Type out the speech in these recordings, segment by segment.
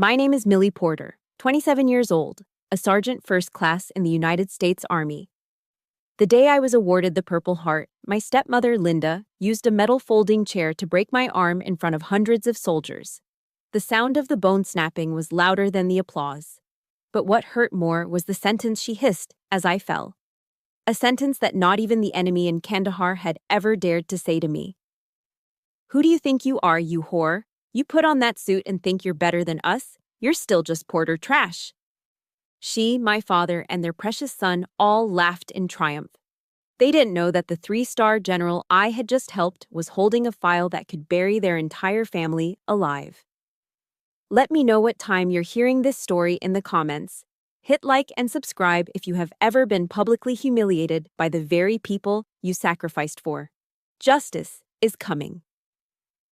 My name is Millie Porter, 27 years old, a sergeant first class in the United States Army. The day I was awarded the Purple Heart, my stepmother, Linda, used a metal folding chair to break my arm in front of hundreds of soldiers. The sound of the bone snapping was louder than the applause. But what hurt more was the sentence she hissed as I fell. A sentence that not even the enemy in Kandahar had ever dared to say to me. "Who do you think you are, you whore? You put on that suit and think you're better than us? You're still just Porter trash." She, my father, and their precious son all laughed in triumph. They didn't know that the 3-star general I had just helped was holding a file that could bury their entire family alive. Let me know what time you're hearing this story in the comments. Hit like and subscribe if you have ever been publicly humiliated by the very people you sacrificed for. Justice is coming.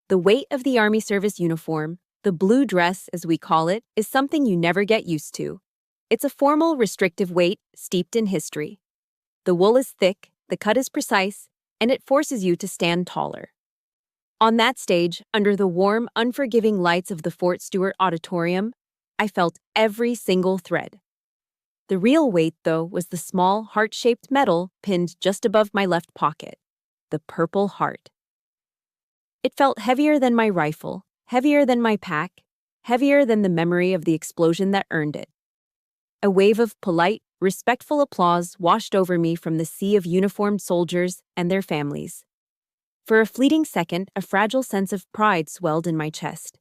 The weight of the Army service uniform, the blue dress as we call it, is something you never get used to. It's a formal, restrictive weight steeped in history. The wool is thick, the cut is precise, and it forces you to stand taller. On that stage, under the warm, unforgiving lights of the Fort Stewart Auditorium, I felt every single thread. The real weight, though, was the small, heart-shaped medal pinned just above my left pocket, the Purple Heart. It felt heavier than my rifle, heavier than my pack, heavier than the memory of the explosion that earned it. A wave of polite, respectful applause washed over me from the sea of uniformed soldiers and their families. For a fleeting second, a fragile sense of pride swelled in my chest.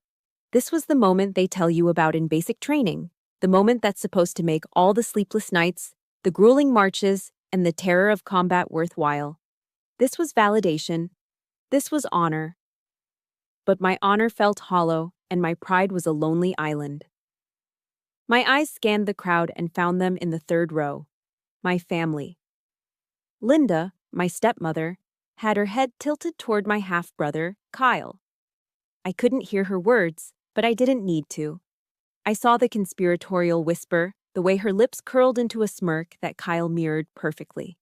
This was the moment they tell you about in basic training, the moment that's supposed to make all the sleepless nights, the grueling marches, and the terror of combat worthwhile. This was validation. This was honor. But my honor felt hollow, and my pride was a lonely island. My eyes scanned the crowd and found them in the third row. My family. Linda, my stepmother, had her head tilted toward my half-brother, Kyle. I couldn't hear her words, but I didn't need to. I saw the conspiratorial whisper, the way her lips curled into a smirk that Kyle mirrored perfectly.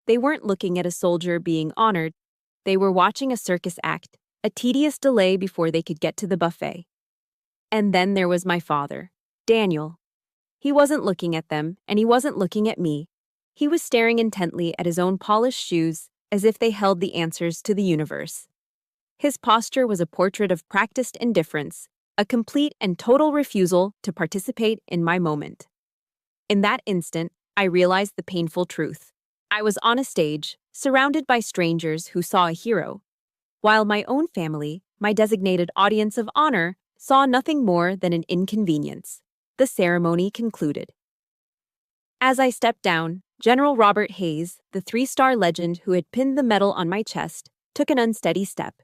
They weren't looking at a soldier being honored. They were watching a circus act, a tedious delay before they could get to the buffet. And then there was my father, Daniel. He wasn't looking at them, and he wasn't looking at me. He was staring intently at his own polished shoes, as if they held the answers to the universe. His posture was a portrait of practiced indifference, a complete and total refusal to participate in my moment. In that instant, I realized the painful truth. I was on a stage, surrounded by strangers who saw a hero, while my own family, my designated audience of honor, saw nothing more than an inconvenience. The ceremony concluded. As I stepped down, General Robert Hayes, the 3-star legend who had pinned the medal on my chest, took an unsteady step.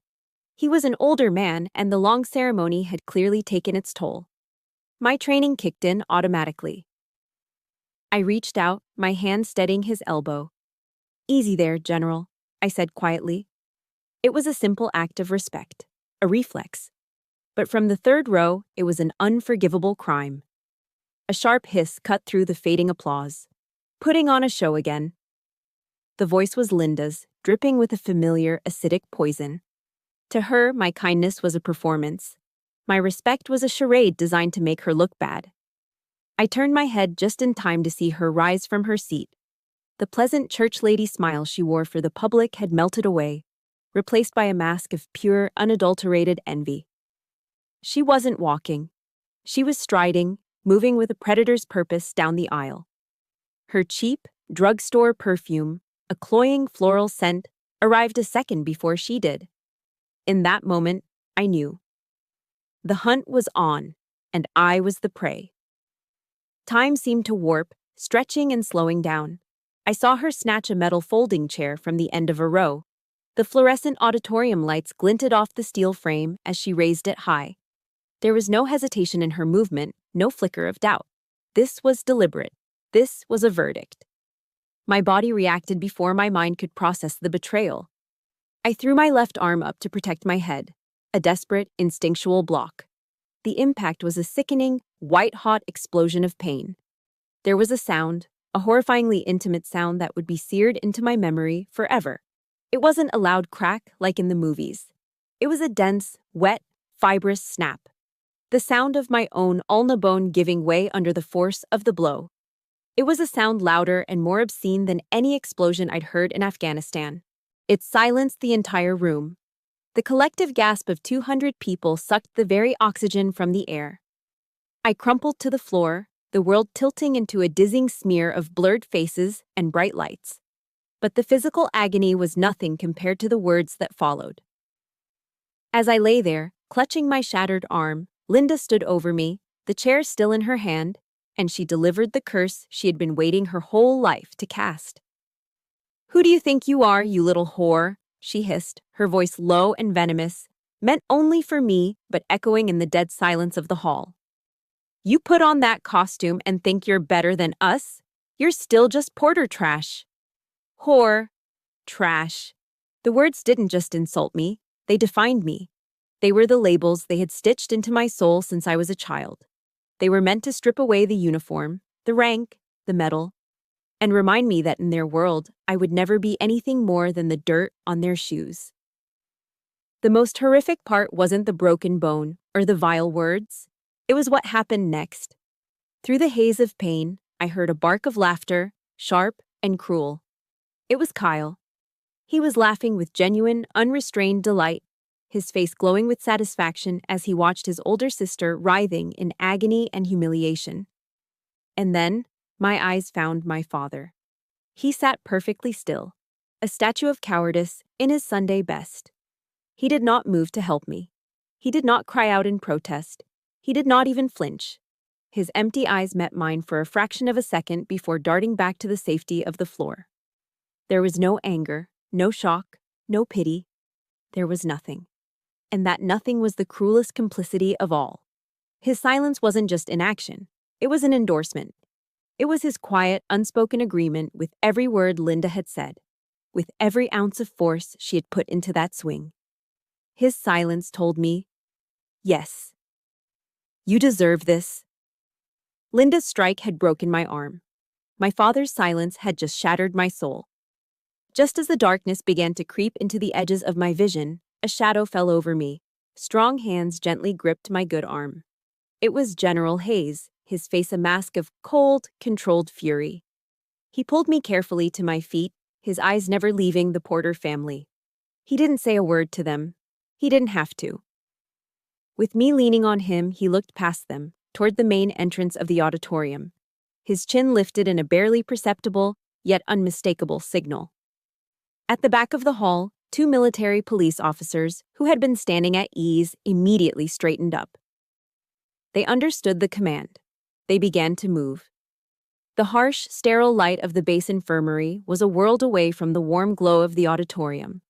He was an older man, and the long ceremony had clearly taken its toll. My training kicked in automatically. I reached out, my hand steadying his elbow. "Easy there, General," I said quietly. It was a simple act of respect, a reflex. But from the third row, it was an unforgivable crime. A sharp hiss cut through the fading applause. "Putting on a show again." The voice was Linda's, dripping with a familiar, acidic poison. To her, my kindness was a performance. My respect was a charade designed to make her look bad. I turned my head just in time to see her rise from her seat. The pleasant church lady smile she wore for the public had melted away, replaced by a mask of pure, unadulterated envy. She wasn't walking. She was striding, moving with a predator's purpose down the aisle. Her cheap, drugstore perfume, a cloying floral scent, arrived a second before she did. In that moment, I knew. The hunt was on, and I was the prey. Time seemed to warp, stretching and slowing down. I saw her snatch a metal folding chair from the end of a row. The fluorescent auditorium lights glinted off the steel frame as she raised it high. There was no hesitation in her movement, no flicker of doubt. This was deliberate. This was a verdict. My body reacted before my mind could process the betrayal. I threw my left arm up to protect my head, a desperate, instinctual block. The impact was a sickening, white-hot explosion of pain. There was a sound, a horrifyingly intimate sound that would be seared into my memory forever. It wasn't a loud crack like in the movies. It was a dense, wet, fibrous snap. The sound of my own ulna bone giving way under the force of the blow. It was a sound louder and more obscene than any explosion I'd heard in Afghanistan. It silenced the entire room. The collective gasp of 200 people sucked the very oxygen from the air. I crumpled to the floor, the world tilting into a dizzying smear of blurred faces and bright lights. But the physical agony was nothing compared to the words that followed. As I lay there, clutching my shattered arm, Linda stood over me, the chair still in her hand, and she delivered the curse she had been waiting her whole life to cast. "Who do you think you are, you little whore?" she hissed, her voice low and venomous, meant only for me but echoing in the dead silence of the hall. "You put on that costume and think you're better than us? You're still just porter trash." Whore. Trash. The words didn't just insult me, they defined me. They were the labels they had stitched into my soul since I was a child. They were meant to strip away the uniform, the rank, the medal, and remind me that in their world, I would never be anything more than the dirt on their shoes. The most horrific part wasn't the broken bone or the vile words. It was what happened next. Through the haze of pain, I heard a bark of laughter, sharp and cruel. It was Kyle. He was laughing with genuine, unrestrained delight, his face glowing with satisfaction as he watched his older sister writhing in agony and humiliation. And then, my eyes found my father. He sat perfectly still, a statue of cowardice in his Sunday best. He did not move to help me. He did not cry out in protest. He did not even flinch. His empty eyes met mine for a fraction of a second before darting back to the safety of the floor. There was no anger, no shock, no pity. There was nothing. And that nothing was the cruelest complicity of all. His silence wasn't just inaction. It was an endorsement. It was his quiet, unspoken agreement with every word Linda had said, with every ounce of force she had put into that swing. His silence told me, yes, you deserve this. Linda's strike had broken my arm. My father's silence had just shattered my soul. Just as the darkness began to creep into the edges of my vision, a shadow fell over me. Strong hands gently gripped my good arm. It was General Hayes, his face a mask of cold, controlled fury. He pulled me carefully to my feet, his eyes never leaving the Porter family. He didn't say a word to them. He didn't have to. With me leaning on him, he looked past them, toward the main entrance of the auditorium. His chin lifted in a barely perceptible, yet unmistakable signal. At the back of the hall, 2 military police officers, who had been standing at ease, immediately straightened up. They understood the command. They began to move. The harsh, sterile light of the base infirmary was a world away from the warm glow of the auditorium.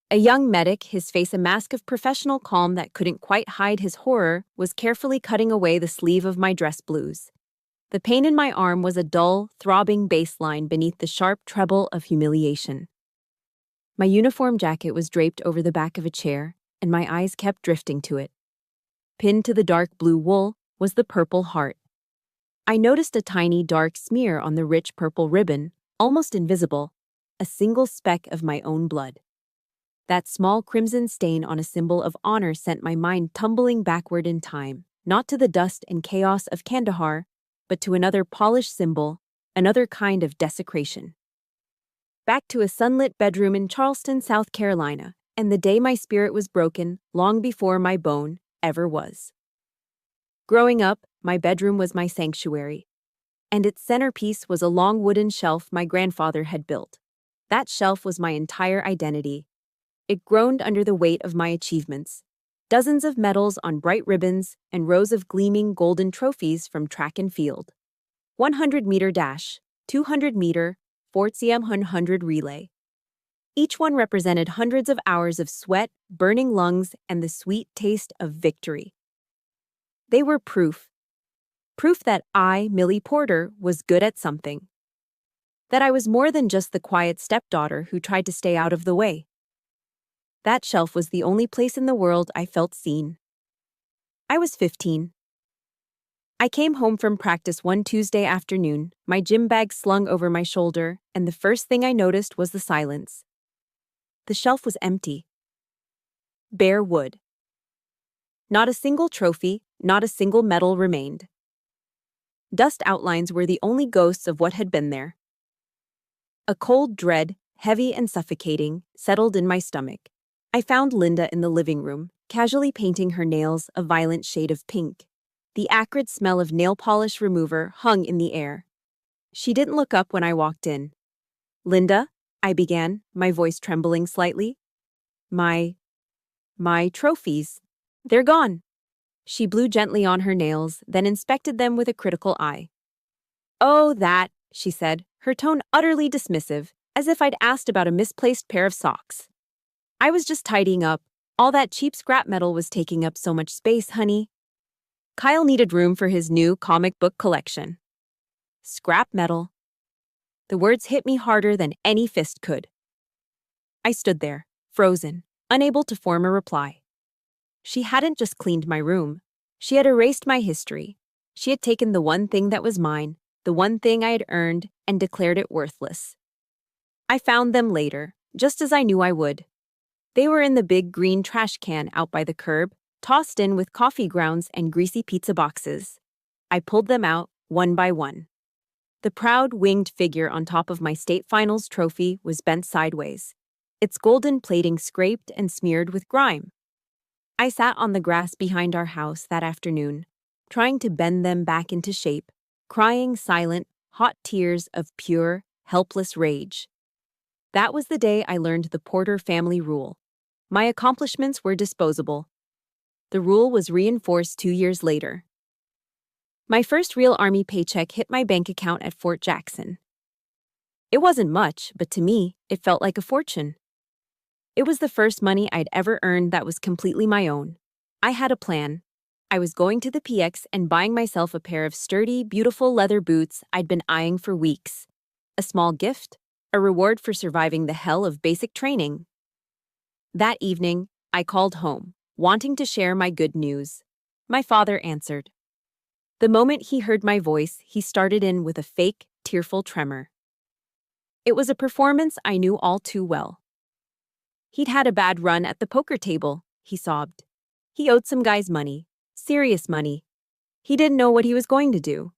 A young medic, his face a mask of professional calm that couldn't quite hide his horror, was carefully cutting away the sleeve of my dress blues. The pain in my arm was a dull, throbbing bass line beneath the sharp treble of humiliation. My uniform jacket was draped over the back of a chair, and my eyes kept drifting to it. Pinned to the dark blue wool was the Purple Heart. I noticed a tiny dark smear on the rich purple ribbon, almost invisible, a single speck of my own blood. That small crimson stain on a symbol of honor sent my mind tumbling backward in time, not to the dust and chaos of Kandahar, but to another polished symbol, another kind of desecration. Back to a sunlit bedroom in Charleston, South Carolina, and the day my spirit was broken long before my bone ever was. Growing up, my bedroom was my sanctuary, and its centerpiece was a long wooden shelf my grandfather had built. That shelf was my entire identity. It groaned under the weight of my achievements. Dozens of medals on bright ribbons and rows of gleaming golden trophies from track and field. 100-meter dash, 200-meter, 400 relay. Each one represented hundreds of hours of sweat, burning lungs, and the sweet taste of victory. They were proof. Proof that I, Millie Porter, was good at something. That I was more than just the quiet stepdaughter who tried to stay out of the way. That shelf was the only place in the world I felt seen. I was 15. I came home from practice one Tuesday afternoon, my gym bag slung over my shoulder, and the first thing I noticed was the silence. The shelf was empty. Bare wood. Not a single trophy, not a single medal remained. Dust outlines were the only ghosts of what had been there. A cold dread, heavy and suffocating, settled in my stomach. I found Linda in the living room, casually painting her nails a violent shade of pink. The acrid smell of nail polish remover hung in the air. She didn't look up when I walked in. "Linda," I began, my voice trembling slightly. My trophies. They're gone." She blew gently on her nails, then inspected them with a critical eye. "Oh, that," she said, her tone utterly dismissive, as if I'd asked about a misplaced pair of socks. "I was just tidying up. All that cheap scrap metal was taking up so much space, honey." Kyle needed room for his new comic book collection. Scrap metal. The words hit me harder than any fist could. I stood there, frozen, unable to form a reply. She hadn't just cleaned my room. She had erased my history. She had taken the one thing that was mine, the one thing I had earned, and declared it worthless. I found them later, just as I knew I would. They were in the big green trash can out by the curb, tossed in with coffee grounds and greasy pizza boxes. I pulled them out, one by one. The proud, winged figure on top of my state finals trophy was bent sideways, its golden plating scraped and smeared with grime. I sat on the grass behind our house that afternoon, trying to bend them back into shape, crying silent, hot tears of pure, helpless rage. That was the day I learned the Porter family rule. My accomplishments were disposable. The rule was reinforced 2 years later. My first real Army paycheck hit my bank account at Fort Jackson. It wasn't much, but to me, it felt like a fortune. It was the first money I'd ever earned that was completely my own. I had a plan. I was going to the PX and buying myself a pair of sturdy, beautiful leather boots I'd been eyeing for weeks. A small gift, a reward for surviving the hell of basic training. That evening, I called home, wanting to share my good news. My father answered. The moment he heard my voice, he started in with a fake, tearful tremor. It was a performance I knew all too well. He'd had a bad run at the poker table, he sobbed. He owed some guys money, serious money. He didn't know what he was going to do.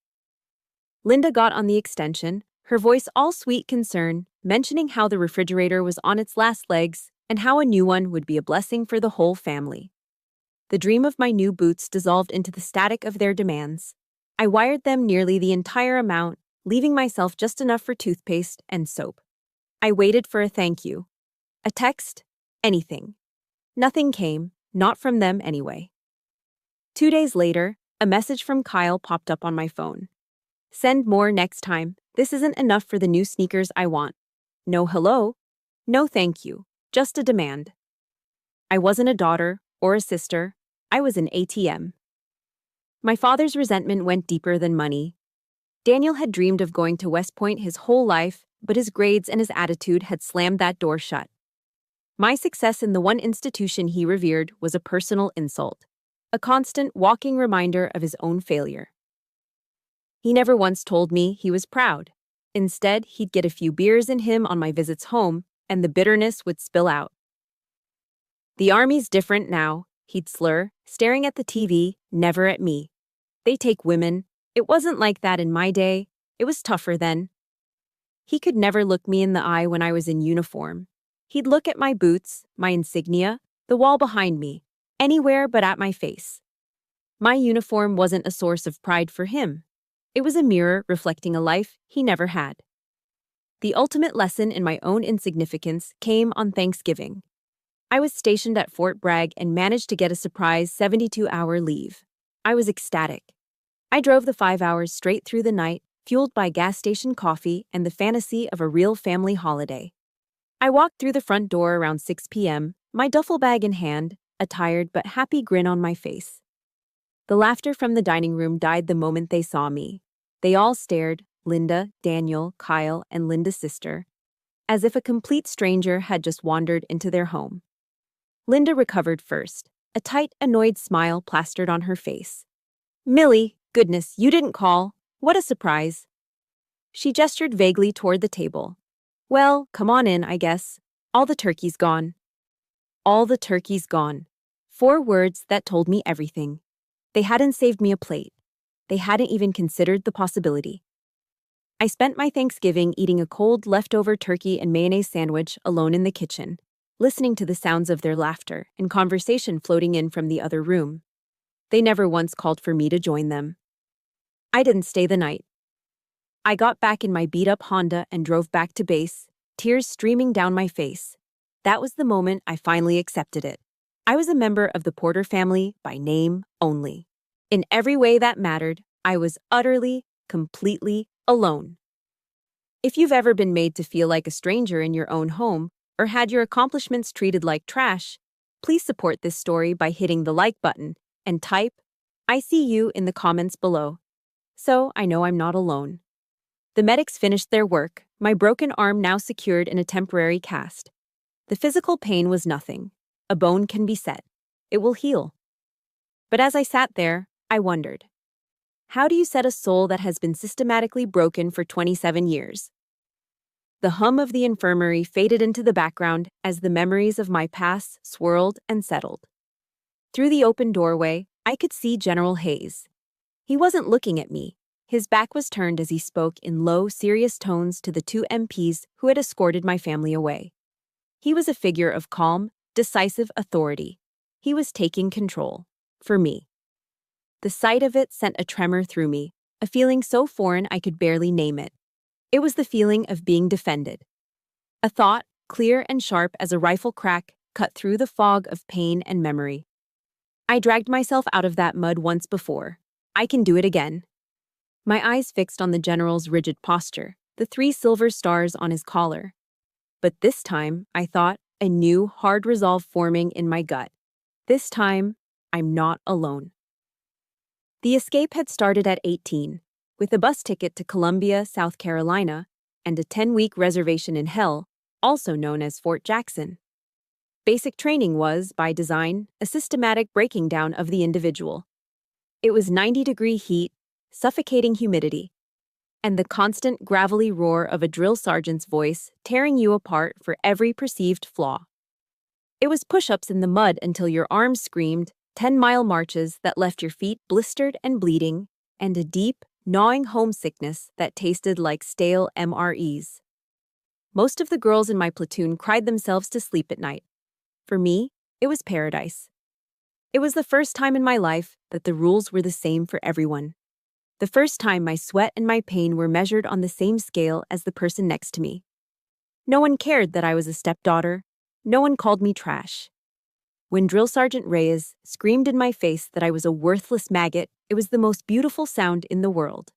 Linda got on the extension, her voice all sweet concern, mentioning how the refrigerator was on its last legs and how a new one would be a blessing for the whole family. The dream of my new boots dissolved into the static of their demands. I wired them nearly the entire amount, leaving myself just enough for toothpaste and soap. I waited for a thank you. A text? Anything. Nothing came, not from them anyway. 2 days later, a message from Kyle popped up on my phone. "Send more next time. This isn't enough for the new sneakers I want. No hello. No thank you. Just a demand." I wasn't a daughter or a sister. I was an ATM. My father's resentment went deeper than money. Daniel had dreamed of going to West Point his whole life, but his grades and his attitude had slammed that door shut. My success in the one institution he revered was a personal insult, a constant walking reminder of his own failure. He never once told me he was proud. Instead, he'd get a few beers in him on my visits home, and the bitterness would spill out. "The Army's different now," he'd slur, staring at the TV, never at me. "They take women. It wasn't like that in my day. It was tougher then." He could never look me in the eye when I was in uniform. He'd look at my boots, my insignia, the wall behind me, anywhere but at my face. My uniform wasn't a source of pride for him. It was a mirror reflecting a life he never had. The ultimate lesson in my own insignificance came on Thanksgiving. I was stationed at Fort Bragg and managed to get a surprise 72-hour leave. I was ecstatic. I drove the 5 hours straight through the night, fueled by gas station coffee and the fantasy of a real family holiday. I walked through the front door around 6 p.m., my duffel bag in hand, a tired but happy grin on my face. The laughter from the dining room died the moment they saw me. They all stared, Linda, Daniel, Kyle, and Linda's sister, as if a complete stranger had just wandered into their home. Linda recovered first, a tight, annoyed smile plastered on her face. "Millie, goodness, you didn't call. What a surprise." She gestured vaguely toward the table. "Well, come on in, I guess. All the turkey's gone." All the turkey's gone. 4 words that told me everything. They hadn't saved me a plate. They hadn't even considered the possibility. I spent my Thanksgiving eating a cold leftover turkey and mayonnaise sandwich alone in the kitchen, listening to the sounds of their laughter and conversation floating in from the other room. They never once called for me to join them. I didn't stay the night. I got back in my beat-up Honda and drove back to base, tears streaming down my face. That was the moment I finally accepted it. I was a member of the Porter family by name only. In every way that mattered, I was utterly, completely alone. If you've ever been made to feel like a stranger in your own home or had your accomplishments treated like trash, please support this story by hitting the like button and type, "I see you" in the comments below. So I know I'm not alone. The medics finished their work, my broken arm now secured in a temporary cast. The physical pain was nothing. A bone can be set. It will heal. But as I sat there, I wondered, how do you set a soul that has been systematically broken for 27 years? The hum of the infirmary faded into the background as the memories of my past swirled and settled. Through the open doorway, I could see General Hayes. He wasn't looking at me. His back was turned as he spoke in low, serious tones to the 2 MPs who had escorted my family away. He was a figure of calm, decisive authority. He was taking control. For me. The sight of it sent a tremor through me, a feeling so foreign I could barely name it. It was the feeling of being defended. A thought, clear and sharp as a rifle crack, cut through the fog of pain and memory. I dragged myself out of that mud once before. I can do it again. My eyes fixed on the general's rigid posture, the 3 silver stars on his collar. But this time, I thought, a new, hard resolve forming in my gut. This time, I'm not alone. The escape had started at 18, with a bus ticket to Columbia, South Carolina, and a 10-week reservation in hell, also known as Fort Jackson. Basic training was, by design, a systematic breaking down of the individual. It was 90-degree heat, suffocating humidity, and the constant gravelly roar of a drill sergeant's voice tearing you apart for every perceived flaw. It was push-ups in the mud until your arms screamed, 10-mile marches that left your feet blistered and bleeding, and a deep, gnawing homesickness that tasted like stale MREs. Most of the girls in my platoon cried themselves to sleep at night. For me, it was paradise. It was the first time in my life that the rules were the same for everyone. The first time my sweat and my pain were measured on the same scale as the person next to me. No one cared that I was a stepdaughter. No one called me trash. When Drill Sergeant Reyes screamed in my face that I was a worthless maggot, it was the most beautiful sound in the world.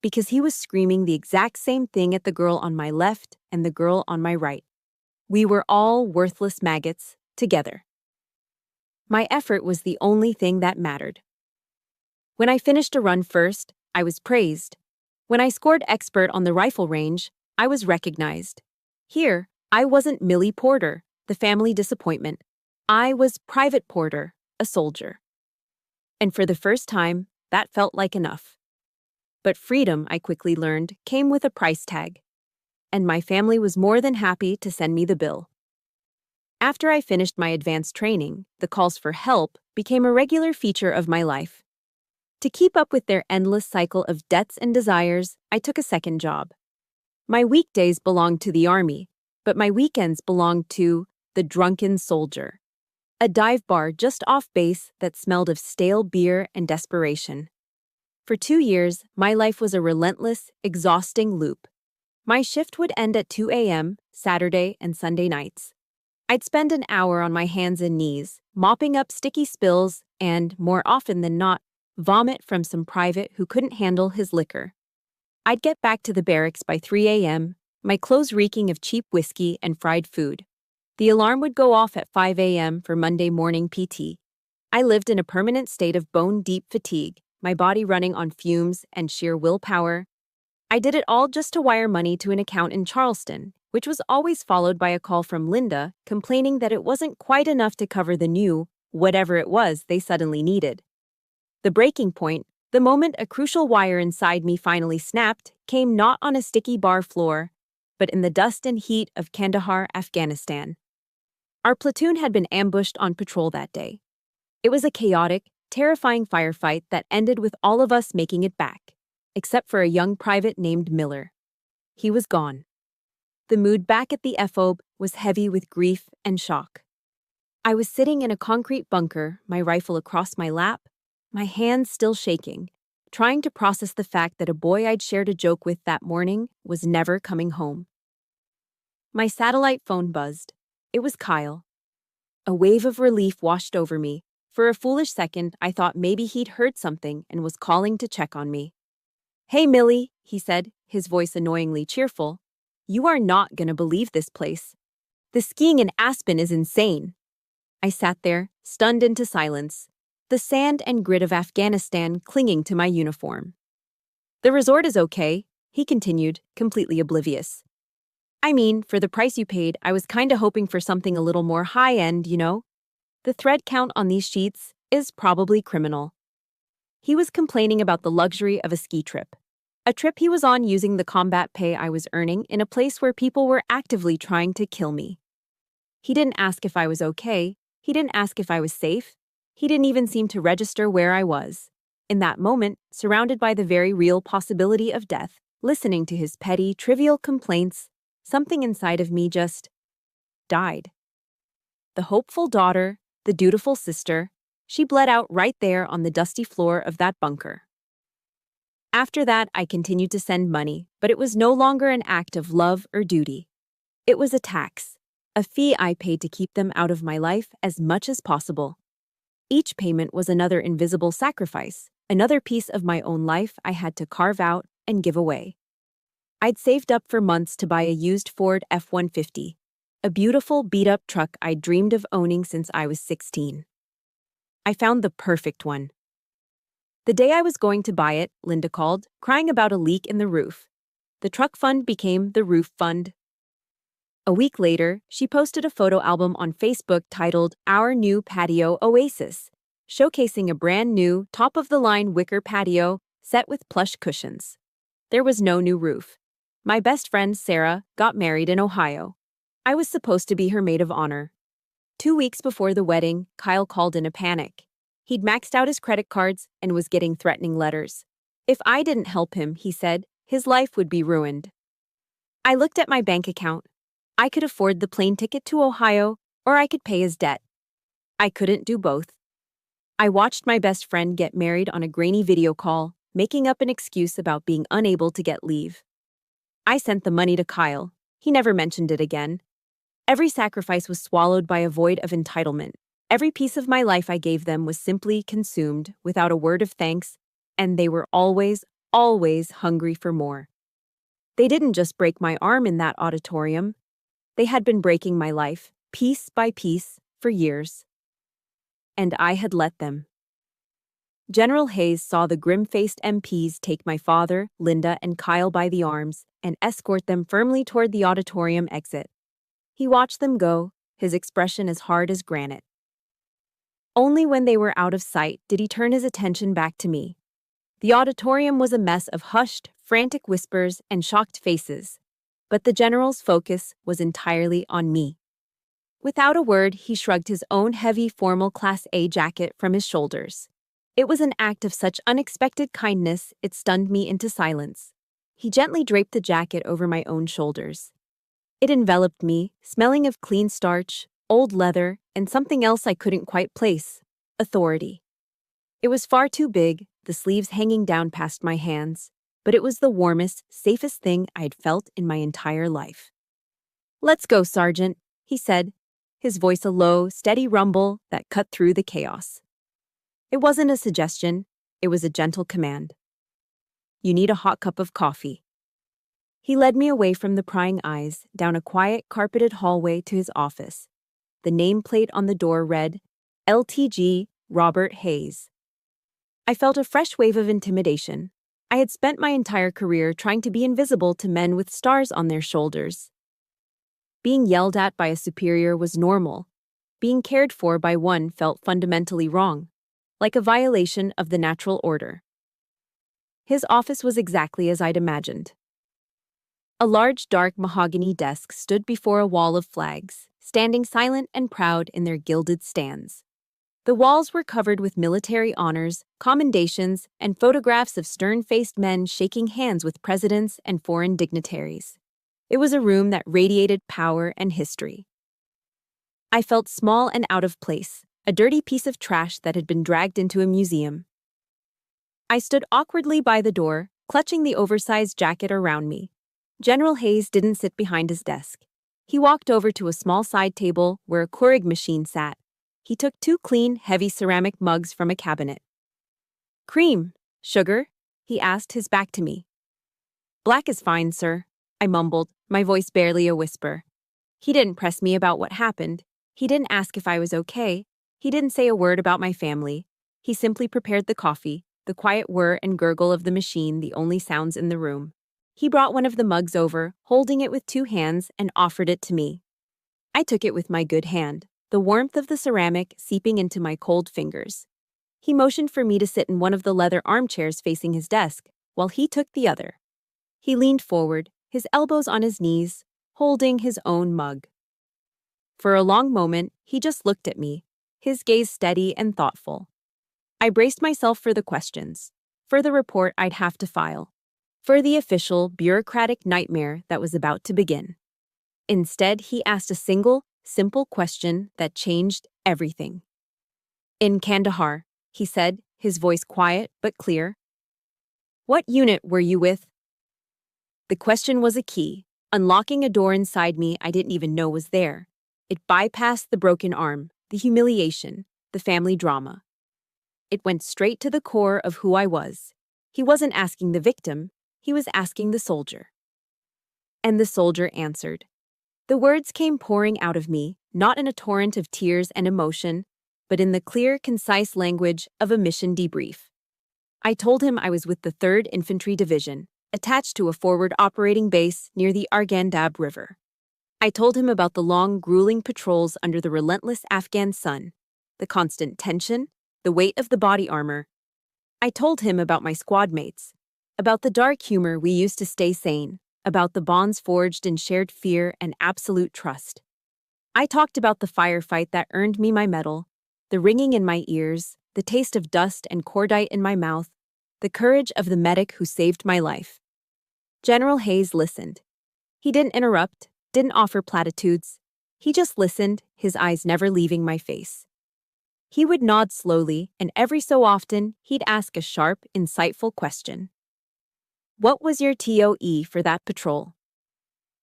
Because he was screaming the exact same thing at the girl on my left and the girl on my right. We were all worthless maggots, together. My effort was the only thing that mattered. When I finished a run first, I was praised. When I scored expert on the rifle range, I was recognized. Here, I wasn't Millie Porter, the family disappointment. I was Private Porter, a soldier. And for the first time, that felt like enough. But freedom, I quickly learned, came with a price tag. And my family was more than happy to send me the bill. After I finished my advanced training, the calls for help became a regular feature of my life. To keep up with their endless cycle of debts and desires, I took a second job. My weekdays belonged to the Army, but my weekends belonged to the Drunken Soldier, a dive bar just off base that smelled of stale beer and desperation. For 2 years, my life was a relentless, exhausting loop. My shift would end at 2 a.m., Saturday and Sunday nights. I'd spend an hour on my hands and knees, mopping up sticky spills and, more often than not, vomit from some private who couldn't handle his liquor. I'd get back to the barracks by 3 a.m., my clothes reeking of cheap whiskey and fried food. The alarm would go off at 5 a.m. for Monday morning PT. I lived in a permanent state of bone-deep fatigue, my body running on fumes and sheer willpower. I did it all just to wire money to an account in Charleston, which was always followed by a call from Linda complaining that it wasn't quite enough to cover the new, whatever it was they suddenly needed. The breaking point, the moment a crucial wire inside me finally snapped, came not on a sticky bar floor, but in the dust and heat of Kandahar, Afghanistan. Our platoon had been ambushed on patrol that day. It was a chaotic, terrifying firefight that ended with all of us making it back, except for a young private named Miller. He was gone. The mood back at the FOB was heavy with grief and shock. I was sitting in a concrete bunker, my rifle across my lap, my hands still shaking, trying to process the fact that a boy I'd shared a joke with that morning was never coming home. My satellite phone buzzed. It was Kyle. A wave of relief washed over me. For a foolish second, I thought maybe he'd heard something and was calling to check on me. "Hey, Millie," he said, his voice annoyingly cheerful. "You are not gonna believe this place. The skiing in Aspen is insane." I sat there, stunned into silence, the sand and grit of Afghanistan clinging to my uniform. "The resort is okay," he continued, completely oblivious. "I mean, for the price you paid, I was kinda hoping for something a little more high-end, you know? The thread count on these sheets is probably criminal." He was complaining about the luxury of a ski trip. A trip he was on using the combat pay I was earning in a place where people were actively trying to kill me. He didn't ask if I was okay. He didn't ask if I was safe. He didn't even seem to register where I was. In that moment, surrounded by the very real possibility of death, listening to his petty, trivial complaints, something inside of me just died. The hopeful daughter, the dutiful sister, she bled out right there on the dusty floor of that bunker. After that, I continued to send money, but it was no longer an act of love or duty. It was a tax, a fee I paid to keep them out of my life as much as possible. Each payment was another invisible sacrifice, another piece of my own life I had to carve out and give away. I'd saved up for months to buy a used Ford F-150, a beautiful beat-up truck I'd dreamed of owning since I was 16. I found the perfect one. The day I was going to buy it, Linda called, crying about a leak in the roof. The truck fund became the roof fund. A week later, she posted a photo album on Facebook titled Our New Patio Oasis, showcasing a brand new, top-of-the-line wicker patio set with plush cushions. There was no new roof. My best friend, Sarah, got married in Ohio. I was supposed to be her maid of honor. 2 weeks before the wedding, Kyle called in a panic. He'd maxed out his credit cards and was getting threatening letters. If I didn't help him, he said, his life would be ruined. I looked at my bank account. I could afford the plane ticket to Ohio, or I could pay his debt. I couldn't do both. I watched my best friend get married on a grainy video call, making up an excuse about being unable to get leave. I sent the money to Kyle. He never mentioned it again. Every sacrifice was swallowed by a void of entitlement. Every piece of my life I gave them was simply consumed without a word of thanks, and they were always, always hungry for more. They didn't just break my arm in that auditorium. They had been breaking my life, piece by piece, for years. And I had let them. General Hayes saw the grim-faced MPs take my father, Linda, and Kyle by the arms and escort them firmly toward the auditorium exit. He watched them go, his expression as hard as granite. Only when they were out of sight did he turn his attention back to me. The auditorium was a mess of hushed, frantic whispers and shocked faces, but the general's focus was entirely on me. Without a word, he shrugged his own heavy formal Class A jacket from his shoulders. It was an act of such unexpected kindness it stunned me into silence. He gently draped the jacket over my own shoulders. It enveloped me, smelling of clean starch, old leather, and something else I couldn't quite place: authority. It was far too big, the sleeves hanging down past my hands, but it was the warmest, safest thing I'd felt in my entire life. "Let's go, Sergeant," he said, his voice a low, steady rumble that cut through the chaos. It wasn't a suggestion, it was a gentle command. "You need a hot cup of coffee." He led me away from the prying eyes, down a quiet, carpeted hallway to his office. The nameplate on the door read, LTG Robert Hayes. I felt a fresh wave of intimidation. I had spent my entire career trying to be invisible to men with stars on their shoulders. Being yelled at by a superior was normal. Being cared for by one felt fundamentally wrong, like a violation of the natural order. His office was exactly as I'd imagined. A large, dark mahogany desk stood before a wall of flags, standing silent and proud in their gilded stands. The walls were covered with military honors, commendations, and photographs of stern-faced men shaking hands with presidents and foreign dignitaries. It was a room that radiated power and history. I felt small and out of place, a dirty piece of trash that had been dragged into a museum. I stood awkwardly by the door, clutching the oversized jacket around me. General Hayes didn't sit behind his desk. He walked over to a small side table where a Keurig machine sat. He took 2 clean, heavy ceramic mugs from a cabinet. "Cream, sugar?" he asked, his back to me. "Black is fine, sir," I mumbled, my voice barely a whisper. He didn't press me about what happened. He didn't ask if I was okay. He didn't say a word about my family. He simply prepared the coffee, the quiet whir and gurgle of the machine the only sounds in the room. He brought one of the mugs over, holding it with 2 hands, and offered it to me. I took it with my good hand, the warmth of the ceramic seeping into my cold fingers. He motioned for me to sit in one of the leather armchairs facing his desk, while he took the other. He leaned forward, his elbows on his knees, holding his own mug. For a long moment, he just looked at me, his gaze steady and thoughtful. I braced myself for the questions, for the report I'd have to file, for the official, bureaucratic nightmare that was about to begin. Instead, he asked a single, simple question that changed everything. "In Kandahar," he said, his voice quiet but clear. "What unit were you with?" The question was a key, unlocking a door inside me I didn't even know was there. It bypassed the broken arm, the humiliation, the family drama. It went straight to the core of who I was. He wasn't asking the victim, he was asking the soldier. And the soldier answered. The words came pouring out of me, not in a torrent of tears and emotion, but in the clear, concise language of a mission debrief. I told him I was with the 3rd Infantry Division, attached to a forward operating base near the Arghandab River. I told him about the long, grueling patrols under the relentless Afghan sun, the constant tension, the weight of the body armor. I told him about my squad mates, about the dark humor we used to stay sane, about the bonds forged in shared fear and absolute trust. I talked about the firefight that earned me my medal, the ringing in my ears, the taste of dust and cordite in my mouth, the courage of the medic who saved my life. General Hayes listened. He didn't interrupt, didn't offer platitudes. He just listened, his eyes never leaving my face. He would nod slowly, and every so often, he'd ask a sharp, insightful question. "What was your TOE for that patrol?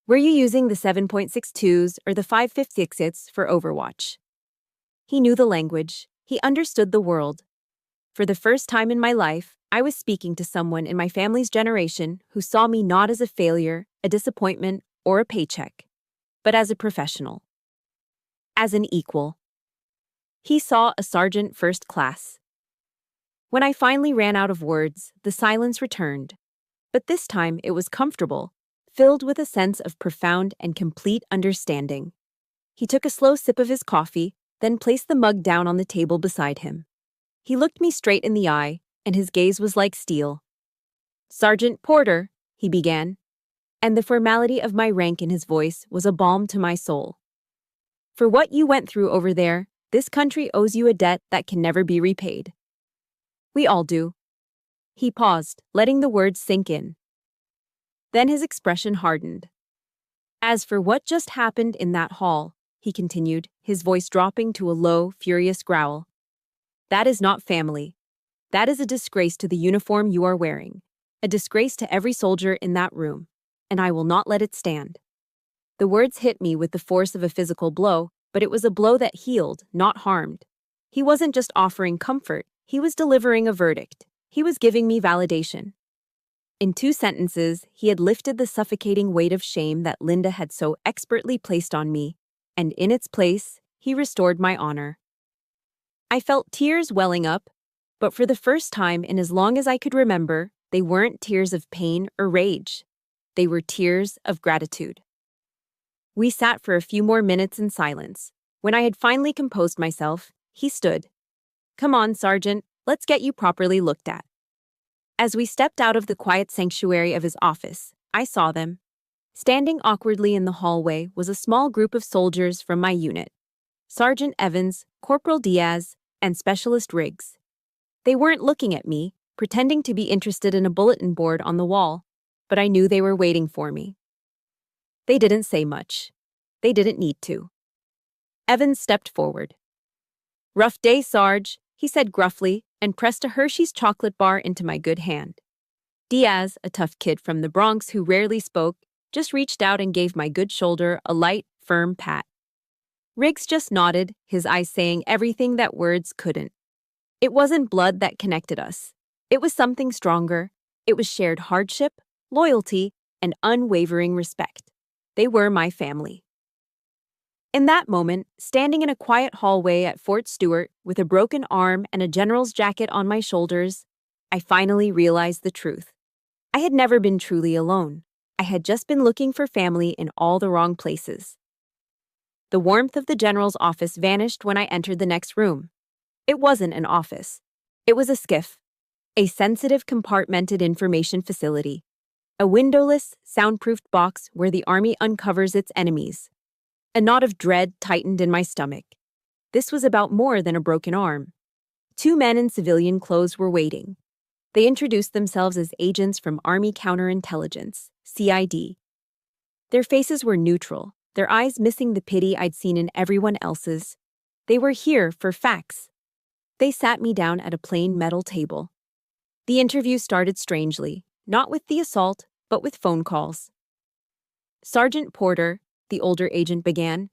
Were you using the 7.62s or the 5.56s for Overwatch?" He knew the language. He understood the world. For the first time in my life, I was speaking to someone in my family's generation who saw me not as a failure, a disappointment, or a paycheck, but as a professional. As an equal. He saw a sergeant first class. When I finally ran out of words, the silence returned. But this time it was comfortable, filled with a sense of profound and complete understanding. He took a slow sip of his coffee, then placed the mug down on the table beside him. He looked me straight in the eye, and his gaze was like steel. "Sergeant Porter," he began, and the formality of my rank in his voice was a balm to my soul. "For what you went through over there, this country owes you a debt that can never be repaid. We all do." He paused, letting the words sink in. Then his expression hardened. "As for what just happened in that hall," he continued, his voice dropping to a low, furious growl, "that is not family. That is a disgrace to the uniform you are wearing, a disgrace to every soldier in that room, and I will not let it stand." The words hit me with the force of a physical blow, but it was a blow that healed, not harmed. He wasn't just offering comfort, he was delivering a verdict. He was giving me validation. In 2 sentences, he had lifted the suffocating weight of shame that Linda had so expertly placed on me, and in its place, he restored my honor. I felt tears welling up, but for the first time in as long as I could remember, they weren't tears of pain or rage. They were tears of gratitude. We sat for a few more minutes in silence. When I had finally composed myself, he stood. "Come on, Sergeant, let's get you properly looked at." As we stepped out of the quiet sanctuary of his office, I saw them. Standing awkwardly in the hallway was a small group of soldiers from my unit. Sergeant Evans, Corporal Diaz, and Specialist Riggs. They weren't looking at me, pretending to be interested in a bulletin board on the wall, but I knew they were waiting for me. They didn't say much. They didn't need to. Evans stepped forward. "Rough day, Sarge," he said gruffly, and pressed a Hershey's chocolate bar into my good hand. Diaz, a tough kid from the Bronx who rarely spoke, just reached out and gave my good shoulder a light, firm pat. Riggs just nodded, his eyes saying everything that words couldn't. It wasn't blood that connected us. It was something stronger. It was shared hardship, loyalty, and unwavering respect. They were my family. In that moment, standing in a quiet hallway at Fort Stewart with a broken arm and a general's jacket on my shoulders, I finally realized the truth. I had never been truly alone. I had just been looking for family in all the wrong places. The warmth of the general's office vanished when I entered the next room. It wasn't an office. It was a SCIF, a sensitive compartmented information facility, a windowless, soundproofed box where the Army uncovers its enemies. A knot of dread tightened in my stomach. This was about more than a broken arm. Two men in civilian clothes were waiting. They introduced themselves as agents from Army Counterintelligence, CID. Their faces were neutral, their eyes missing the pity I'd seen in everyone else's. They were here for facts. They sat me down at a plain metal table. The interview started strangely, not with the assault, but with phone calls. "Sergeant Porter," the older agent began,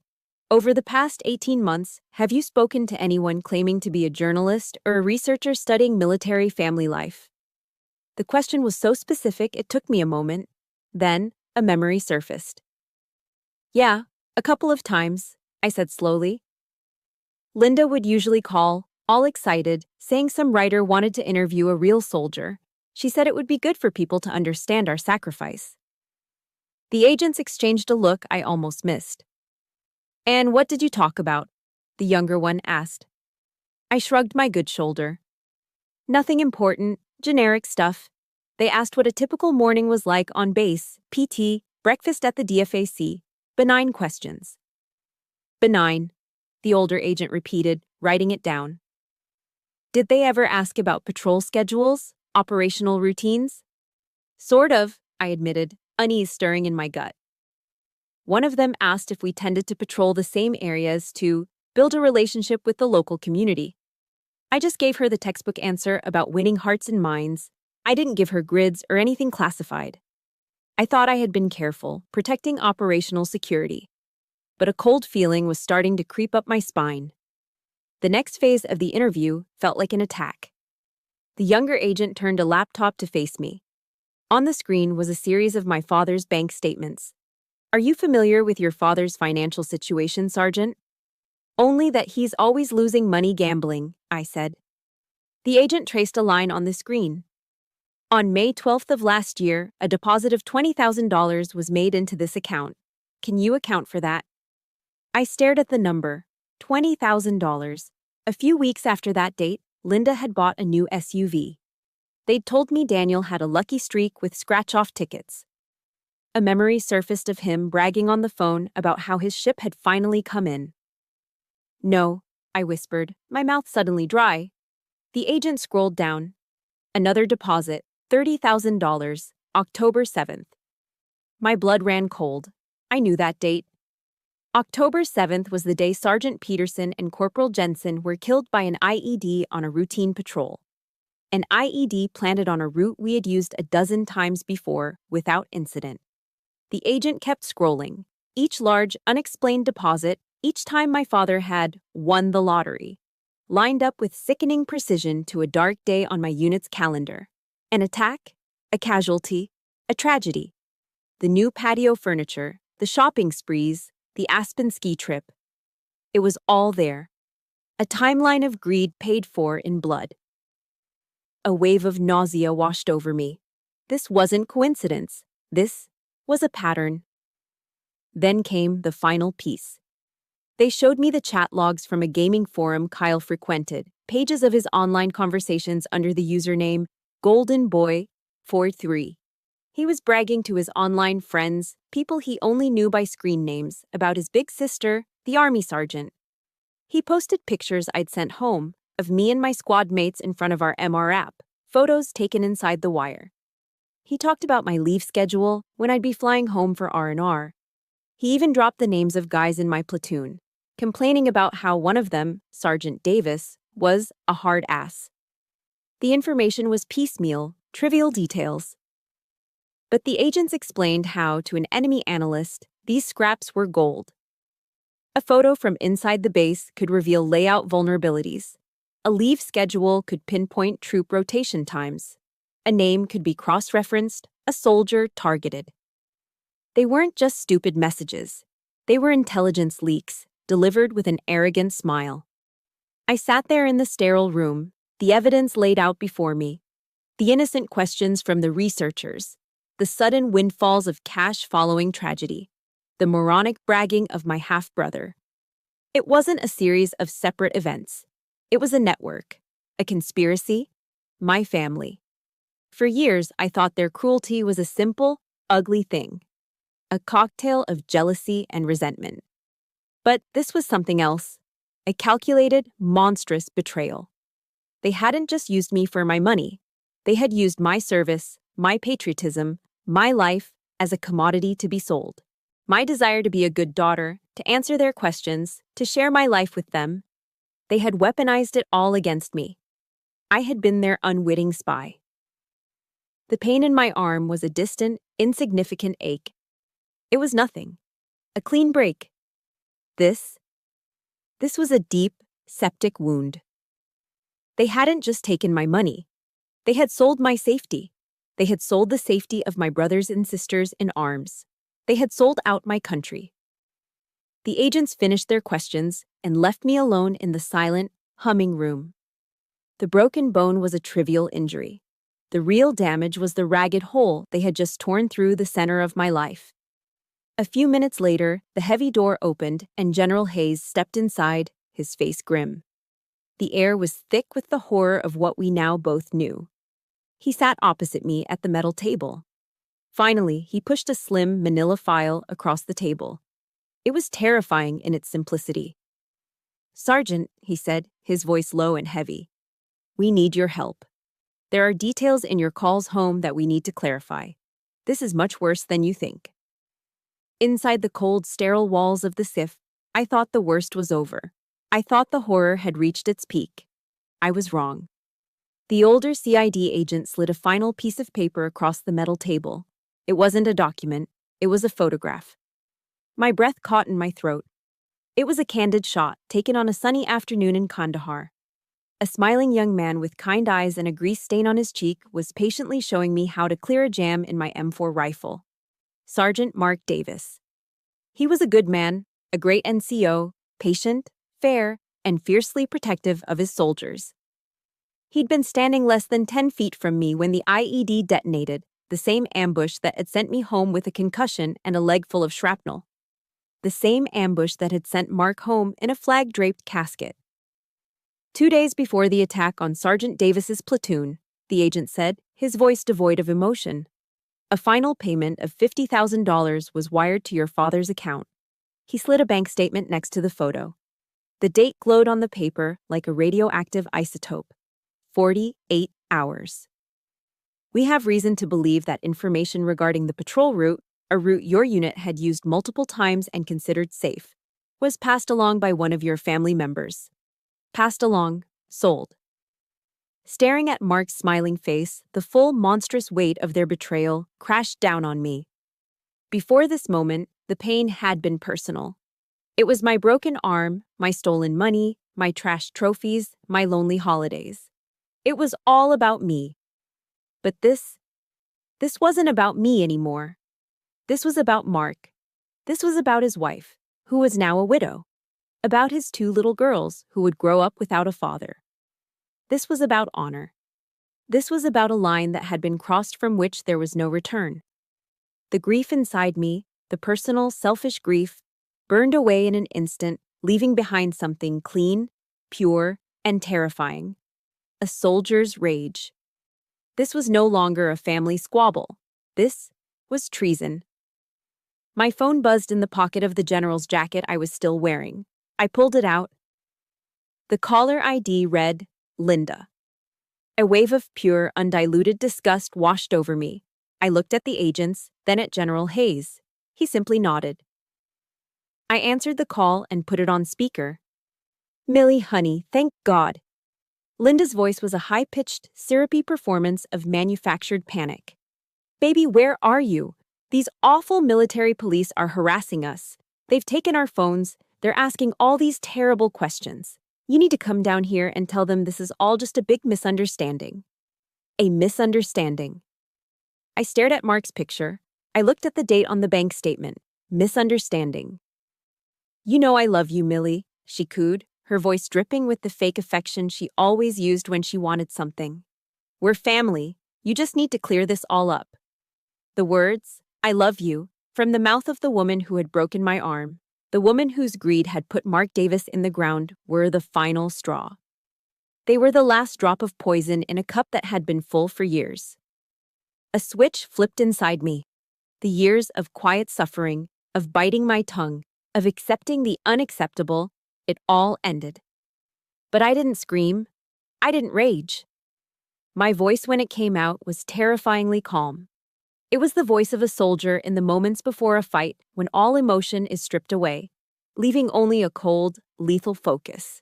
"over the past 18 months, have you spoken to anyone claiming to be a journalist or a researcher studying military family life?" The question was so specific it took me a moment. Then, a memory surfaced. "Yeah, a couple of times," I said slowly. Linda would usually call, all excited, saying some writer wanted to interview a real soldier. She said it would be good for people to understand our sacrifice. The agents exchanged a look I almost missed. "And what did you talk about?" the younger one asked. I shrugged my good shoulder. "Nothing important, generic stuff." They asked what a typical morning was like on base, PT, breakfast at the DFAC. Benign questions. "Benign," the older agent repeated, writing it down. "Did they ever ask about patrol schedules, operational routines?" "Sort of," I admitted, unease stirring in my gut. One of them asked if we tended to patrol the same areas to build a relationship with the local community. I just gave her the textbook answer about winning hearts and minds. I didn't give her grids or anything classified. I thought I had been careful, protecting operational security. But a cold feeling was starting to creep up my spine. The next phase of the interview felt like an attack. The younger agent turned a laptop to face me. On the screen was a series of my father's bank statements. "Are you familiar with your father's financial situation, Sergeant?" "Only that he's always losing money gambling," I said. The agent traced a line on the screen. "On May 12th of last year, a deposit of $20,000 was made into this account. Can you account for that?" I stared at the number. $20,000. A few weeks after that date, Linda had bought a new SUV. They'd told me Daniel had a lucky streak with scratch-off tickets. A memory surfaced of him bragging on the phone about how his ship had finally come in. "No," I whispered, my mouth suddenly dry. The agent scrolled down. "Another deposit, $30,000, October 7th. My blood ran cold. I knew that date. October 7th was the day Sergeant Peterson and Corporal Jensen were killed by an IED on a routine patrol. An IED planted on a route we had used a dozen times before, without incident. The agent kept scrolling. Each large, unexplained deposit, each time my father had won the lottery, lined up with sickening precision to a dark day on my unit's calendar. An attack, a casualty, a tragedy. The new patio furniture, the shopping sprees, the Aspen ski trip. It was all there. A timeline of greed paid for in blood. A wave of nausea washed over me. This wasn't coincidence. This was a pattern. Then came the final piece. They showed me the chat logs from a gaming forum Kyle frequented, pages of his online conversations under the username GoldenBoy43. He was bragging to his online friends, people he only knew by screen names, about his big sister, the Army sergeant. He posted pictures I'd sent home, of me and my squad mates in front of our MR app, photos taken inside the wire. He talked about my leave schedule, when I'd be flying home for R&R. He even dropped the names of guys in my platoon, complaining about how one of them, Sergeant Davis, was a hard ass. The information was piecemeal, trivial details. But the agents explained how, to an enemy analyst, these scraps were gold. A photo from inside the base could reveal layout vulnerabilities. A leave schedule could pinpoint troop rotation times. A name could be cross-referenced, a soldier targeted. They weren't just stupid messages. They were intelligence leaks, delivered with an arrogant smile. I sat there in the sterile room, the evidence laid out before me, the innocent questions from the researchers, the sudden windfalls of cash following tragedy, the moronic bragging of my half-brother. It wasn't a series of separate events. It was a network, a conspiracy, my family. For years, I thought their cruelty was a simple, ugly thing, a cocktail of jealousy and resentment. But this was something else, a calculated, monstrous betrayal. They hadn't just used me for my money. They had used my service, my patriotism, my life as a commodity to be sold. My desire to be a good daughter, to answer their questions, to share my life with them. They had weaponized it all against me. I had been their unwitting spy. The pain in my arm was a distant, insignificant ache. It was nothing. A clean break. This was a deep, septic wound. They hadn't just taken my money. They had sold my safety. They had sold the safety of my brothers and sisters in arms. They had sold out my country. The agents finished their questions and left me alone in the silent, humming room. The broken bone was a trivial injury. The real damage was the ragged hole they had just torn through the center of my life. A few minutes later, the heavy door opened and General Hayes stepped inside, his face grim. The air was thick with the horror of what we now both knew. He sat opposite me at the metal table. Finally, he pushed a slim manila file across the table. It was terrifying in its simplicity. "Sergeant," he said, his voice low and heavy, "we need your help. There are details in your calls home that we need to clarify. This is much worse than you think." Inside the cold, sterile walls of the SIF, I thought the worst was over. I thought the horror had reached its peak. I was wrong. The older CID agent slid a final piece of paper across the metal table. It wasn't a document, it was a photograph. My breath caught in my throat. It was a candid shot, taken on a sunny afternoon in Kandahar. A smiling young man with kind eyes and a grease stain on his cheek was patiently showing me how to clear a jam in my M4 rifle. Sergeant Mark Davis. He was a good man, a great NCO, patient, fair, and fiercely protective of his soldiers. He'd been standing less than 10 feet from me when the IED detonated, the same ambush that had sent me home with a concussion and a leg full of shrapnel. The same ambush that had sent Mark home in a flag-draped casket. 2 days before the attack on Sergeant Davis's platoon, the agent said, his voice devoid of emotion, "A final payment of $50,000 was wired to your father's account." He slid a bank statement next to the photo. The date glowed on the paper like a radioactive isotope. 48 hours. "We have reason to believe that information regarding the patrol route, a route your unit had used multiple times and considered safe, was passed along by one of your family members. Passed along, sold." Staring at Mark's smiling face, the full monstrous weight of their betrayal crashed down on me. Before this moment, the pain had been personal. It was my broken arm, my stolen money, my trashed trophies, my lonely holidays. It was all about me. But this wasn't about me anymore. This was about Mark. This was about his wife, who was now a widow. About his 2 little girls who would grow up without a father. This was about honor. This was about a line that had been crossed from which there was no return. The grief inside me, the personal, selfish grief, burned away in an instant, leaving behind something clean, pure, and terrifying. A soldier's rage. This was no longer a family squabble. This was treason. My phone buzzed in the pocket of the general's jacket I was still wearing. I pulled it out. The caller ID read, Linda. A wave of pure, undiluted disgust washed over me. I looked at the agents, then at General Hayes. He simply nodded. I answered the call and put it on speaker. Millie, honey, thank God. Linda's voice was a high-pitched, syrupy performance of manufactured panic. Baby, where are you? These awful military police are harassing us. They've taken our phones. They're asking all these terrible questions. You need to come down here and tell them this is all just a big misunderstanding. A misunderstanding. I stared at Mark's picture. I looked at the date on the bank statement. Misunderstanding. You know I love you, Millie, she cooed, her voice dripping with the fake affection she always used when she wanted something. We're family. You just need to clear this all up. The words, I love you, from the mouth of the woman who had broken my arm, the woman whose greed had put Mark Davis in the ground, were the final straw. They were the last drop of poison in a cup that had been full for years. A switch flipped inside me. The years of quiet suffering, of biting my tongue, of accepting the unacceptable, it all ended. But I didn't scream. I didn't rage. My voice when it came out was terrifyingly calm. It was the voice of a soldier in the moments before a fight when all emotion is stripped away, leaving only a cold, lethal focus.